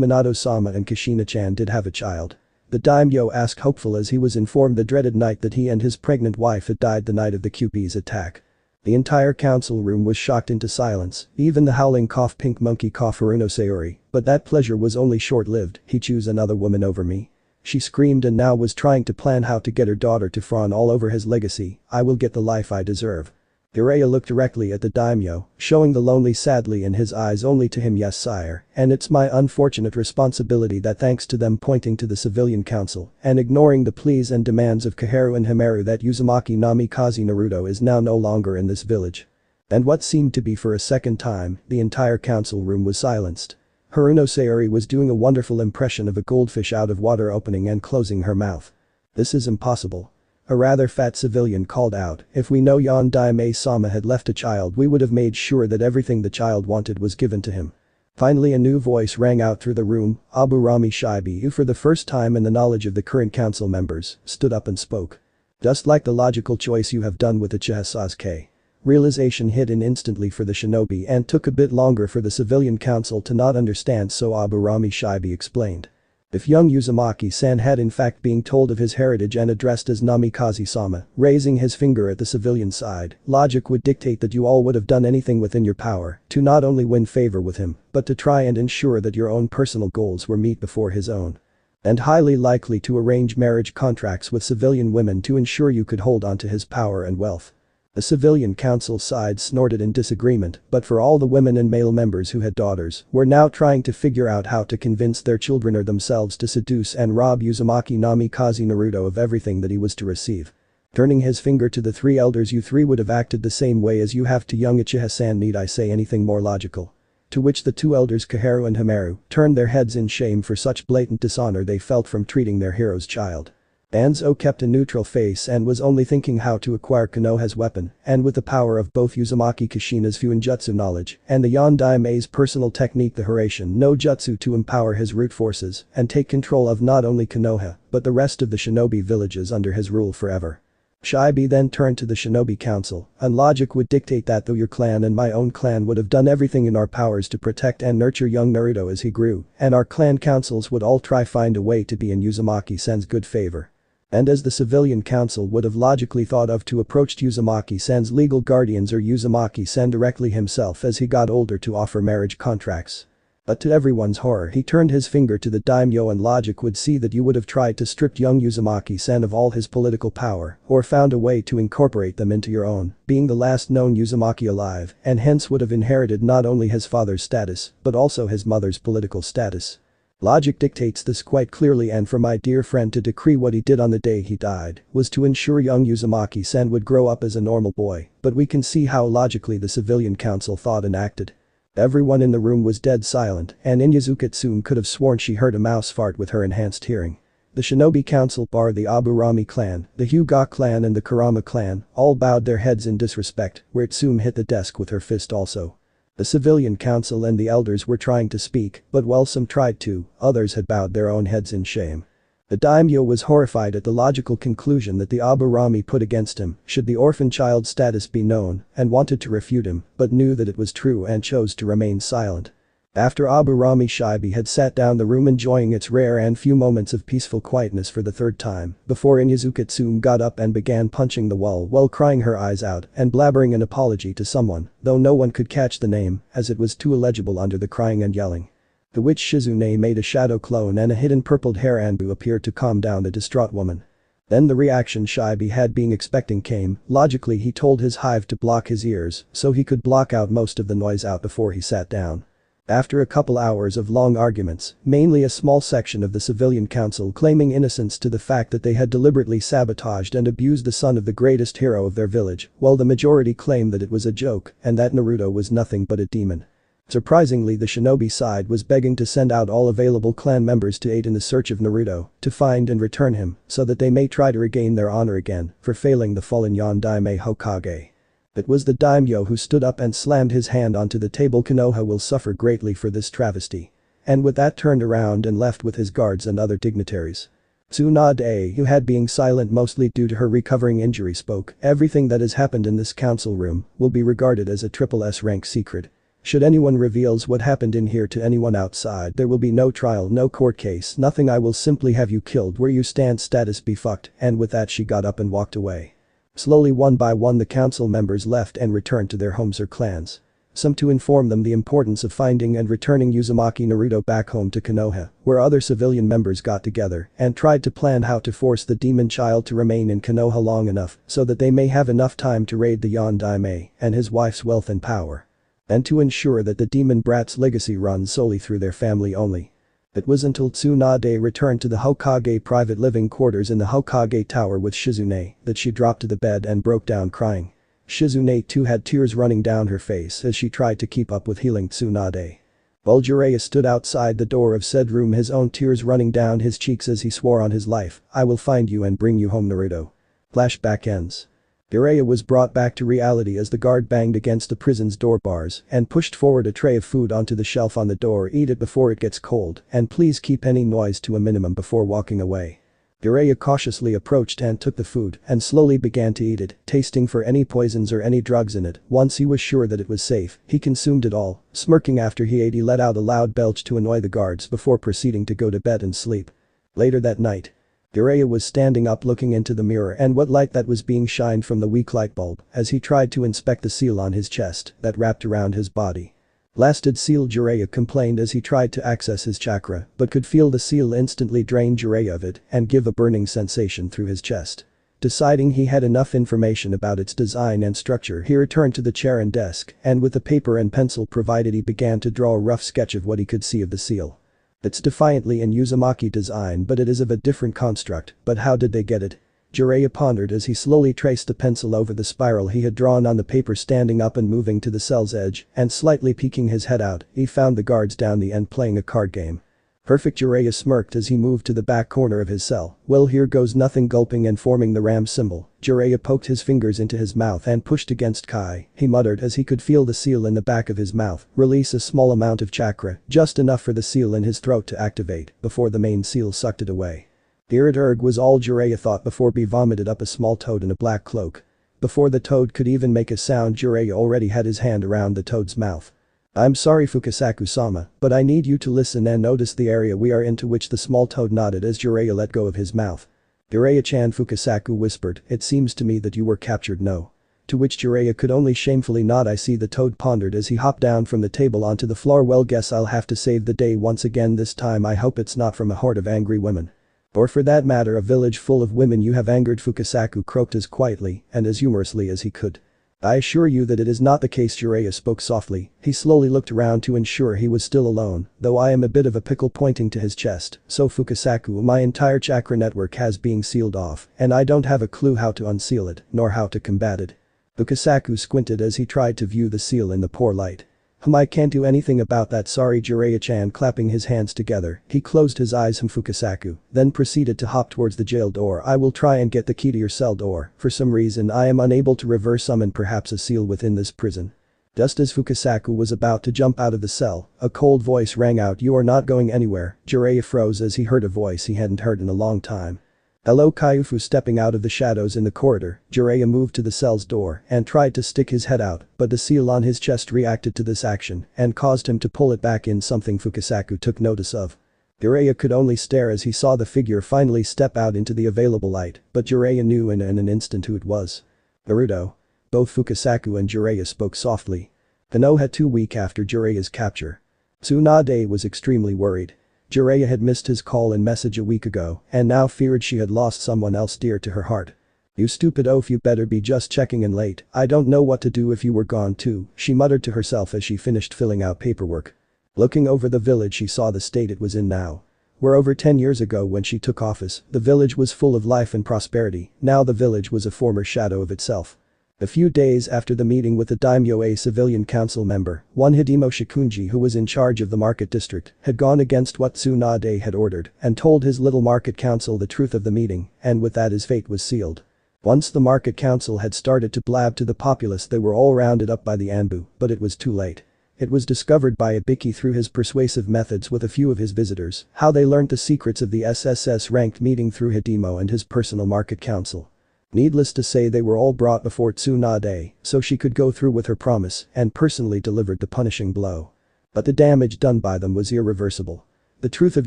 Minato-sama and Kushina-chan did have a child? The daimyo asked, hopeful as he was informed the dreaded night that he and his pregnant wife had died the night of the QP's attack. The entire council room was shocked into silence, even the howling cough pink monkey cough Haruno Sayori, but that pleasure was only short-lived. He choose another woman over me? She screamed and now was trying to plan how to get her daughter to fawn all over his legacy. I will get the life I deserve. Jiraiya looked directly at the daimyo, showing the lonely sadly in his eyes only to him. Yes sire, and it's my unfortunate responsibility that thanks to them pointing to the civilian council and ignoring the pleas and demands of Kaharu and Himeru that Uzumaki Namikaze Naruto is now no longer in this village. And what seemed to be for a second time, the entire council room was silenced. Haruno Sayori was doing a wonderful impression of a goldfish out of water opening and closing her mouth. This is impossible. A rather fat civilian called out, if we know Yondaime-sama had left a child we would have made sure that everything the child wanted was given to him. Finally a new voice rang out through the room, Aburami Shibi who for the first time in the knowledge of the current council members, stood up and spoke. Just like the logical choice you have done with Uchiha Sasuke. Realization hit in instantly for the shinobi and took a bit longer for the civilian council to not understand so Aburami Shibi explained. If young Uzumaki-san had in fact been told of his heritage and addressed as Namikaze-sama, raising his finger at the civilian side, logic would dictate that you all would have done anything within your power to not only win favor with him, but to try and ensure that your own personal goals were met before his own. And highly likely to arrange marriage contracts with civilian women to ensure you could hold on to his power and wealth. The civilian council side snorted in disagreement, but for all the women and male members who had daughters, were now trying to figure out how to convince their children or themselves to seduce and rob Uzumaki Namikaze Naruto of everything that he was to receive. Turning his finger to the three elders, you three would have acted the same way as you have to young Uchiha-san. Need I say anything more logical? To which the two elders Kaharu and Himeru turned their heads in shame for such blatant dishonor they felt from treating their hero's child. Anzo kept a neutral face and was only thinking how to acquire Konoha's weapon, and with the power of both Uzumaki Kushina's Fuinjutsu knowledge and the Yondaime's personal technique the Hiraishin no Jutsu to empower his root forces and take control of not only Konoha, but the rest of the shinobi villages under his rule forever. Shibi then turned to the shinobi council, and logic would dictate that though your clan and my own clan would have done everything in our powers to protect and nurture young Naruto as he grew, and our clan councils would all try find a way to be in Uzumaki-san's good favor. And as the civilian council would have logically thought of to approach Uzumaki-san's legal guardians or Uzumaki-san directly himself as he got older to offer marriage contracts. But to everyone's horror he turned his finger to the daimyo, and logic would see that you would have tried to strip young Uzumaki-san of all his political power or found a way to incorporate them into your own, being the last known Uzumaki alive, and hence would have inherited not only his father's status but also his mother's political status. Logic dictates this quite clearly, and for my dear friend to decree what he did on the day he died was to ensure young Uzumaki-san would grow up as a normal boy, but we can see how logically the civilian council thought and acted. Everyone in the room was dead silent, and Inyazuka-tsune could have sworn she heard a mouse fart with her enhanced hearing. The shinobi council bar the Aburami clan, the Hyuga clan and the Kurama clan all bowed their heads in disrespect, where Tsume hit the desk with her fist also. The civilian council and the elders were trying to speak, but while some tried to, others had bowed their own heads in shame. The daimyo was horrified at the logical conclusion that the Aburami put against him should the orphan child status be known, and wanted to refute him, but knew that it was true and chose to remain silent. After Aburami Shibi had sat down the room enjoying its rare and few moments of peaceful quietness for the third time, before Inyazuka-tsune got up and began punching the wall while crying her eyes out and blabbering an apology to someone, though no one could catch the name as it was too illegible under the crying and yelling. The witch Shizune made a shadow clone and a hidden purpled hair Anbu appeared to calm down the distraught woman. Then the reaction Shibi had been expecting came. Logically he told his hive to block his ears so he could block out most of the noise out before he sat down. After a couple hours of long arguments, mainly a small section of the civilian council claiming innocence to the fact that they had deliberately sabotaged and abused the son of the greatest hero of their village, while the majority claimed that it was a joke and that Naruto was nothing but a demon. Surprisingly, the shinobi side was begging to send out all available clan members to aid in the search of Naruto, to find and return him, so that they may try to regain their honor again for failing the fallen Yondaime Hokage. It was the daimyo who stood up and slammed his hand onto the table. Konoha will suffer greatly for this travesty. And with that turned around and left with his guards and other dignitaries. Tsunade, who had been silent mostly due to her recovering injury, spoke. Everything that has happened in this council room will be regarded as a triple S rank secret. Should anyone reveals what happened in here to anyone outside, there will be no trial, no court case, nothing. I will simply have you killed where you stand. Status be fucked. And with that she got up and walked away. Slowly one by one the council members left and returned to their homes or clans. Some to inform them the importance of finding and returning Uzumaki Naruto back home to Konoha, where other civilian members got together and tried to plan how to force the demon child to remain in Konoha long enough so that they may have enough time to raid the Daimyo and his wife's wealth and power. And to ensure that the demon brat's legacy runs solely through their family only. It was until Tsunade returned to the Hokage private living quarters in the Hokage tower with Shizune that she dropped to the bed and broke down crying. Shizune too had tears running down her face as she tried to keep up with healing Tsunade. While Jiraiya stood outside the door of said room, his own tears running down his cheeks as he swore on his life, "I will find you and bring you home, Naruto." Flashback ends. Jiraiya was brought back to reality as the guard banged against the prison's door bars and pushed forward a tray of food onto the shelf on the door. "Eat it before it gets cold, and please keep any noise to a minimum before walking away." Jiraiya cautiously approached and took the food and slowly began to eat it, tasting for any poisons or any drugs in it. Once he was sure that it was safe, he consumed it all. Smirking after he ate, he let out a loud belch to annoy the guards before proceeding to go to bed and sleep. Later that night, Jiraiya was standing up looking into the mirror and what light that was being shined from the weak light bulb as he tried to inspect the seal on his chest that wrapped around his body. Blasted seal, Jiraiya complained as he tried to access his chakra but could feel the seal instantly drain Jiraiya of it and give a burning sensation through his chest. Deciding he had enough information about its design and structure, he returned to the chair and desk and with the paper and pencil provided he began to draw a rough sketch of what he could see of the seal. It's defiantly in Uzumaki design but it is of a different construct, but how did they get it? Jiraiya pondered as he slowly traced the pencil over the spiral he had drawn on the paper, standing up and moving to the cell's edge and slightly peeking his head out, he found the guards down the end playing a card game. Perfect, Jiraiya smirked as he moved to the back corner of his cell. "Well, here goes nothing." Gulping and forming the ram symbol, Jiraiya poked his fingers into his mouth and pushed against Kai. He muttered as he could feel the seal in the back of his mouth release a small amount of chakra, just enough for the seal in his throat to activate before the main seal sucked it away. Irrit was all Jiraiya thought before he vomited up a small toad in a black cloak. Before the toad could even make a sound, Jiraiya already had his hand around the toad's mouth. "I'm sorry, Fukasaku-sama, but I need you to listen and notice the area we are in," to which the small toad nodded as Jiraiya let go of his mouth. "Jiraiya-chan," Fukasaku whispered, "it seems to me that you were captured, no?" To which Jiraiya could only shamefully nod. "I see," the toad pondered as he hopped down from the table onto the floor. "Well, guess I'll have to save the day once again. This time I hope it's not from a horde of angry women. Or for that matter a village full of women you have angered." Fukasaku croaked as quietly and as humorously as he could. "I assure you that it is not the case." Jiraiya spoke softly. He slowly looked around to ensure he was still alone, though I am a bit of a pickle, pointing to his chest. "So Fukasaku, my entire chakra network has been sealed off and I don't have a clue how to unseal it nor how to combat it." Fukasaku squinted as he tried to view the seal in the poor light. "I can't do anything about that, sorry." Jiraiya-chan, clapping his hands together, he closed his eyes. Fukasaku then proceeded to hop towards the jail door. "I will try and get the key to your cell door. For some reason I am unable to reverse summon perhaps a seal within this prison." Just as Fukasaku was about to jump out of the cell, a cold voice rang out, "You are not going anywhere." Jiraiya froze as he heard a voice he hadn't heard in a long time. "Hello, Kaiufu." Stepping out of the shadows in the corridor, Jiraiya moved to the cell's door and tried to stick his head out, but the seal on his chest reacted to this action and caused him to pull it back in, something Fukasaku took notice of. Jiraiya could only stare as he saw the figure finally step out into the available light, but Jiraiya knew in an instant who it was. "Naruto." Both Fukasaku and Jiraiya spoke softly. Konoha 2 weeks after Jiraiya's capture. Tsunade was extremely worried. Jiraiya had missed his call and message a week ago and now feared she had lost someone else dear to her heart. "You stupid oaf, you better be just checking in late. I don't know what to do if you were gone too," she muttered to herself as she finished filling out paperwork. Looking over the village, she saw the state it was in now. Where over 10 years ago when she took office, the village was full of life and prosperity, now the village was a former shadow of itself. A few days after the meeting with the Daimyo, a civilian council member, one Hidemo Shikunji, who was in charge of the market district, had gone against what Tsunade had ordered and told his little market council the truth of the meeting, and with that his fate was sealed. Once the market council had started to blab to the populace, they were all rounded up by the Anbu, but it was too late. It was discovered by Ibiki through his persuasive methods with a few of his visitors, how they learned the secrets of the SSS ranked meeting through Hidemo and his personal market council. Needless to say, they were all brought before Tsunade so she could go through with her promise and personally delivered the punishing blow. But the damage done by them was irreversible. The truth of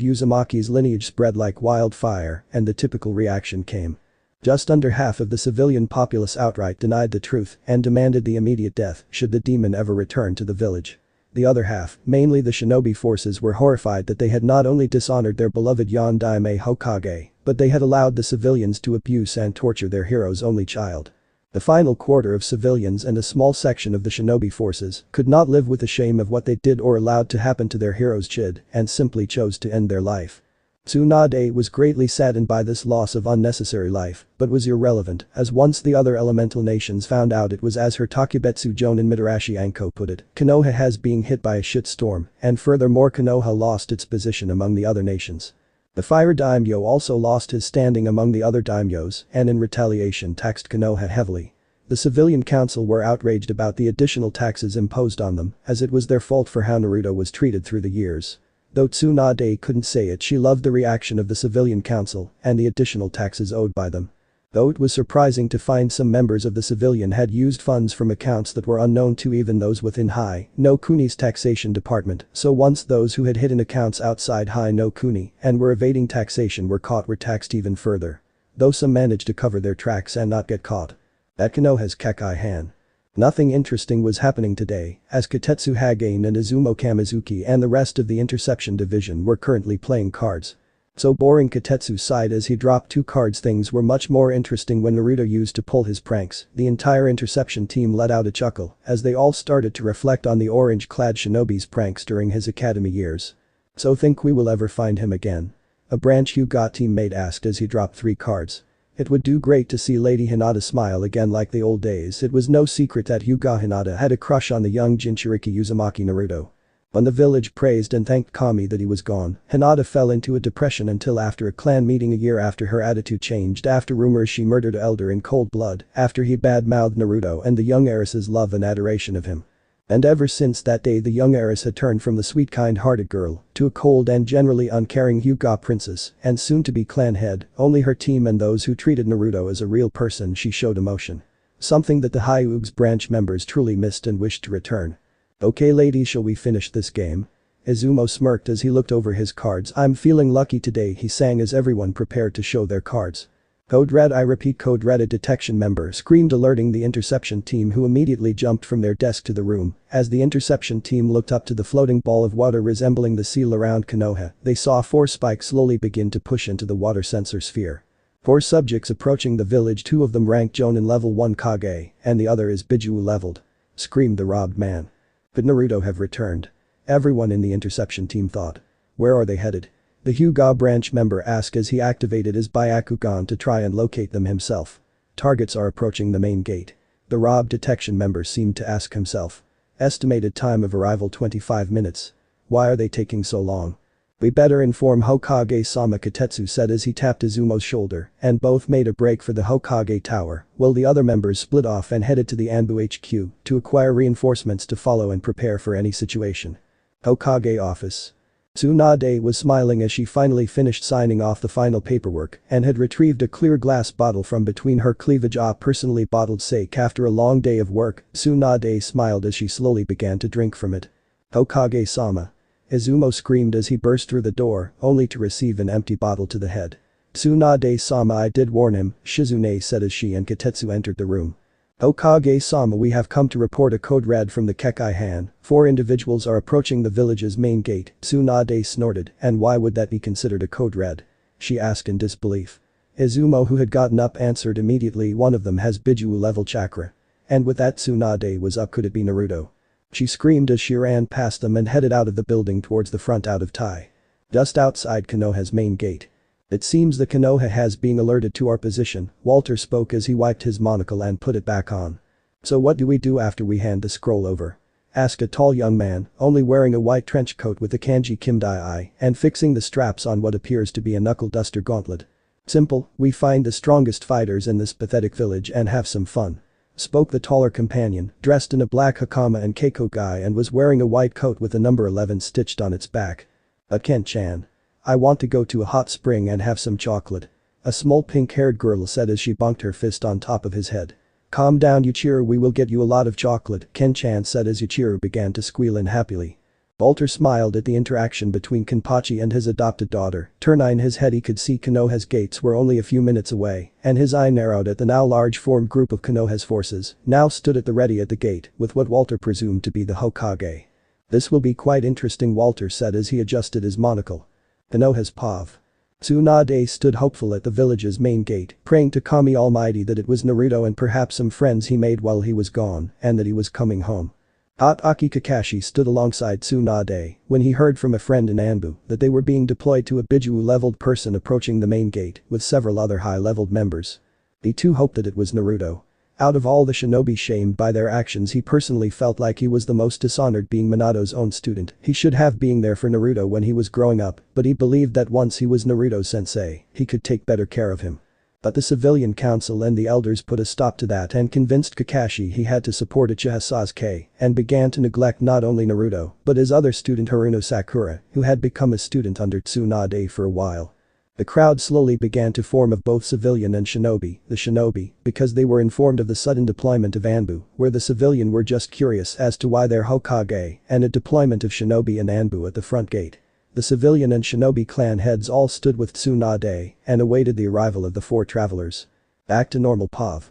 Uzumaki's lineage spread like wildfire and the typical reaction came. Just under half of the civilian populace outright denied the truth and demanded the immediate death should the demon ever return to the village. The other half, mainly the shinobi forces, were horrified that they had not only dishonored their beloved Yondaime Hokage, but they had allowed the civilians to abuse and torture their hero's only child. The final quarter of civilians and a small section of the shinobi forces could not live with the shame of what they did or allowed to happen to their hero's chid and simply chose to end their life. Tsunade was greatly saddened by this loss of unnecessary life, but was irrelevant, as once the other elemental nations found out it was as her Takebetsu Jonin Mitarashi Anko put it, Konoha has being hit by a shitstorm, and furthermore Konoha lost its position among the other nations. The Fire Daimyo also lost his standing among the other daimyos and in retaliation taxed Konoha heavily. The civilian council were outraged about the additional taxes imposed on them, as it was their fault for how Naruto was treated through the years. Though Tsunade couldn't say it, she loved the reaction of the civilian council and the additional taxes owed by them. Though it was surprising to find some members of the civilian had used funds from accounts that were unknown to even those within Hai no Kuni's taxation department, so once those who had hidden accounts outside Hai no Kuni and were evading taxation were caught were taxed even further. Though some managed to cover their tracks and not get caught. At Konoha's Kekai-han. Nothing interesting was happening today, as Kotetsu Hagane and Izumo Kamizuki and the rest of the Interception division were currently playing cards. So boring, Kotetsu sighed as he dropped 2 cards. Things were much more interesting when Naruto used to pull his pranks. The entire Interception team let out a chuckle as they all started to reflect on the orange-clad shinobi's pranks during his academy years. So think we will ever find him again? A branch Hyuga teammate asked as he dropped 3 cards. It would do great to see Lady Hinata smile again like the old days. It was no secret that Hyuga Hinata had a crush on the young Jinchuriki Uzumaki Naruto. When the village praised and thanked Kami that he was gone, Hinata fell into a depression until after a clan meeting a year after her attitude changed after rumors she murdered an elder in cold blood after he bad-mouthed Naruto and the young heiress's love and adoration of him. And ever since that day the young heiress had turned from the sweet kind-hearted girl to a cold and generally uncaring Hyuga princess and soon-to-be clan head. Only her team and those who treated Naruto as a real person she showed emotion. Something that the Hyuga's branch members truly missed and wished to return. Okay ladies, shall we finish this game? Izumo smirked as he looked over his cards. I'm feeling lucky today, he sang as everyone prepared to show their cards. Code Red, I repeat code red, a detection member screamed, alerting the Interception team, who immediately jumped from their desk to the room. As the Interception team looked up to the floating ball of water resembling the seal around Konoha, they saw 4 spikes slowly begin to push into the water sensor sphere. 4 subjects approaching the village, 2 of them ranked Jonin level 1 Kage, and the other is Biju leveled. Screamed the robbed man. Could Naruto have returned? Everyone in the Interception team thought. Where are they headed? The Hyuga branch member asked as he activated his Byakugan to try and locate them himself. Targets are approaching the main gate. The robbed detection member seemed to ask himself. Estimated time of arrival 25 minutes. Why are they taking so long? We better inform Hokage-sama, Kotetsu said as he tapped Izumo's shoulder, and both made a break for the Hokage tower, while the other members split off and headed to the Anbu HQ to acquire reinforcements to follow and prepare for any situation. Hokage office. Tsunade was smiling as she finally finished signing off the final paperwork and had retrieved a clear glass bottle from between her cleavage. Personally bottled sake after a long day of work. Tsunade smiled as she slowly began to drink from it. Hokage-sama. Izumo screamed as he burst through the door, only to receive an empty bottle to the head. Tsunade-sama, I did warn him, Shizune said as she and Kotetsu entered the room. Hokage-sama, we have come to report a code red from the Kekai-han. 4 individuals are approaching the village's main gate. Tsunade snorted, and why would that be considered a code red? She asked in disbelief. Izumo, who had gotten up, answered immediately, one of them has Biju level chakra. And with that Tsunade was up, could it be Naruto? She screamed as she ran past them and headed out of the building towards the front out of Tai. Just outside Konoha's main gate. It seems the Konoha has being alerted to our position, Walter spoke as he wiped his monocle and put it back on. So what do we do after we hand the scroll over? Asked a tall young man, only wearing a white trench coat with a kanji kimdai and fixing the straps on what appears to be a knuckle duster gauntlet. Simple, we find the strongest fighters in this pathetic village and have some fun. Spoke the taller companion, dressed in a black hakama and keiko guy and was wearing a white coat with a number 11 stitched on its back. But Ken-chan. I want to go to a hot spring and have some chocolate. A small pink-haired girl said as she bonked her fist on top of his head. Calm down Yuichiro, we will get you a lot of chocolate, Ken-chan said as Yuichiro began to squeal unhappily. Walter smiled at the interaction between Kenpachi and his adopted daughter. Turning in his head he could see Konoha's gates were only a few minutes away, and his eye narrowed at the now large formed group of Konoha's forces, now stood at the ready at the gate, with what Walter presumed to be the Hokage. "This will be quite interesting," Walter said as he adjusted his monocle. Konoha's POV. Tsunade stood hopeful at the village's main gate, praying to Kami Almighty that it was Naruto and perhaps some friends he made while he was gone, and that he was coming home. Itachi Kakashi stood alongside Tsunade when he heard from a friend in Anbu that they were being deployed to a Biju-leveled person approaching the main gate with several other high-leveled members. He too hoped that it was Naruto. Out of all the shinobi shamed by their actions, he personally felt like he was the most dishonored, being Minato's own student. He should have been there for Naruto when he was growing up, but he believed that once he was Naruto's sensei, he could take better care of him. But the civilian council and the elders put a stop to that and convinced Kakashi he had to support Uchiha Sasuke and began to neglect not only Naruto but his other student Haruno Sakura, who had become a student under Tsunade for a while. The crowd slowly began to form of both civilian and shinobi, the shinobi, because they were informed of the sudden deployment of Anbu, where the civilian were just curious as to why their Hokage, and a deployment of shinobi and Anbu at the front gate. The civilian and shinobi clan heads all stood with Tsunade and awaited the arrival of the four travelers. Back to normal POV.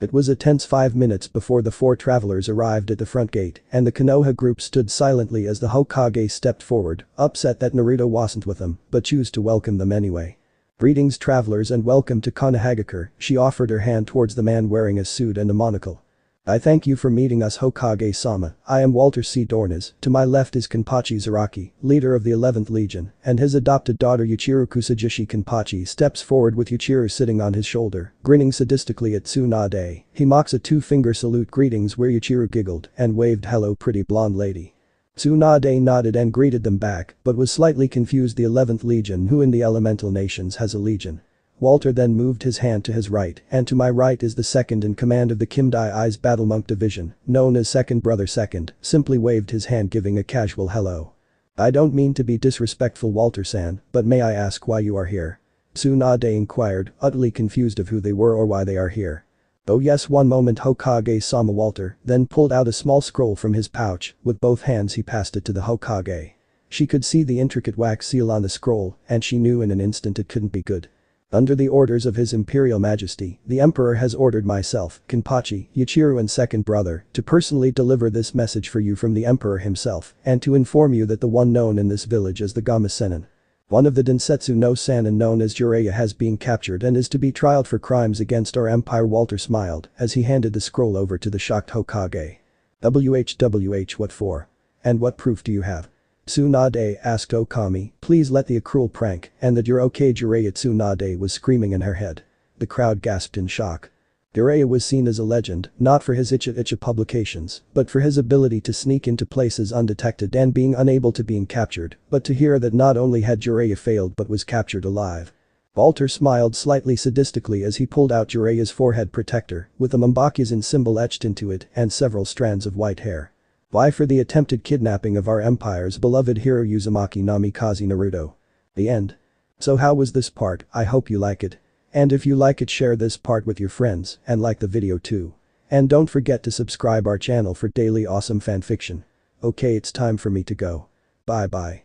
It was a tense 5 minutes before the four travelers arrived at the front gate, and the Konoha group stood silently as the Hokage stepped forward, upset that Naruto wasn't with them, but chose to welcome them anyway. "Greetings travelers and welcome to Konohagakure," she offered her hand towards the man wearing a suit and a monocle. "I thank you for meeting us, Hokage-sama. I am Walter C. Dornes. To my left is Kenpachi Zaraki, leader of the 11th Legion, and his adopted daughter Yuichiro Kusajishi." Kenpachi steps forward with Yuichiro sitting on his shoulder, grinning sadistically at Tsunade. He mocks a two-finger salute greetings where Yuichiro giggled and waved "Hello pretty blonde lady." Tsunade nodded and greeted them back, but was slightly confused. The 11th Legion, who in the elemental nations has a legion. Walter then moved his hand to his right, and to my right is the second in command of the Kimdai Eyes Battlemonk Division, known as Second Brother Second, simply waved his hand giving a casual hello. "I don't mean to be disrespectful, Walter-san, but may I ask why you are here?" Tsunade inquired, utterly confused of who they were or why they are here. "Oh yes, one moment Hokage-sama." Walter then pulled out a small scroll from his pouch, with both hands he passed it to the Hokage. She could see the intricate wax seal on the scroll, and she knew in an instant it couldn't be good. "Under the orders of His Imperial Majesty, the Emperor has ordered myself, Kenpachi, Yuichiro and Second Brother, to personally deliver this message for you from the Emperor himself, and to inform you that the one known in this village as the Gama-Senin, one of the Densetsu no Sanin known as Jiraiya, has been captured and is to be trialed for crimes against our empire." Walter smiled as he handed the scroll over to the shocked Hokage. "WHWH, what for? And what proof do you have?" Tsunade asked Okami. "Please let the cruel prank, and that you're okay." Jiraiya, Tsunade was screaming in her head. The crowd gasped in shock. Jiraiya was seen as a legend, not for his Icha publications, but for his ability to sneak into places undetected and being unable to being captured, but to hear that not only had Jiraiya failed but was captured alive. Walter smiled slightly sadistically as he pulled out Jiraiya's forehead protector, with the Mambakyazin symbol etched into it and several strands of white hair. "Why, for the attempted kidnapping of our empire's beloved hero Uzumaki Namikaze Naruto." The end. So how was this part? I hope you like it. And if you like it, share this part with your friends and like the video too. And don't forget to subscribe our channel for daily awesome fanfiction. Okay, it's time for me to go. Bye bye.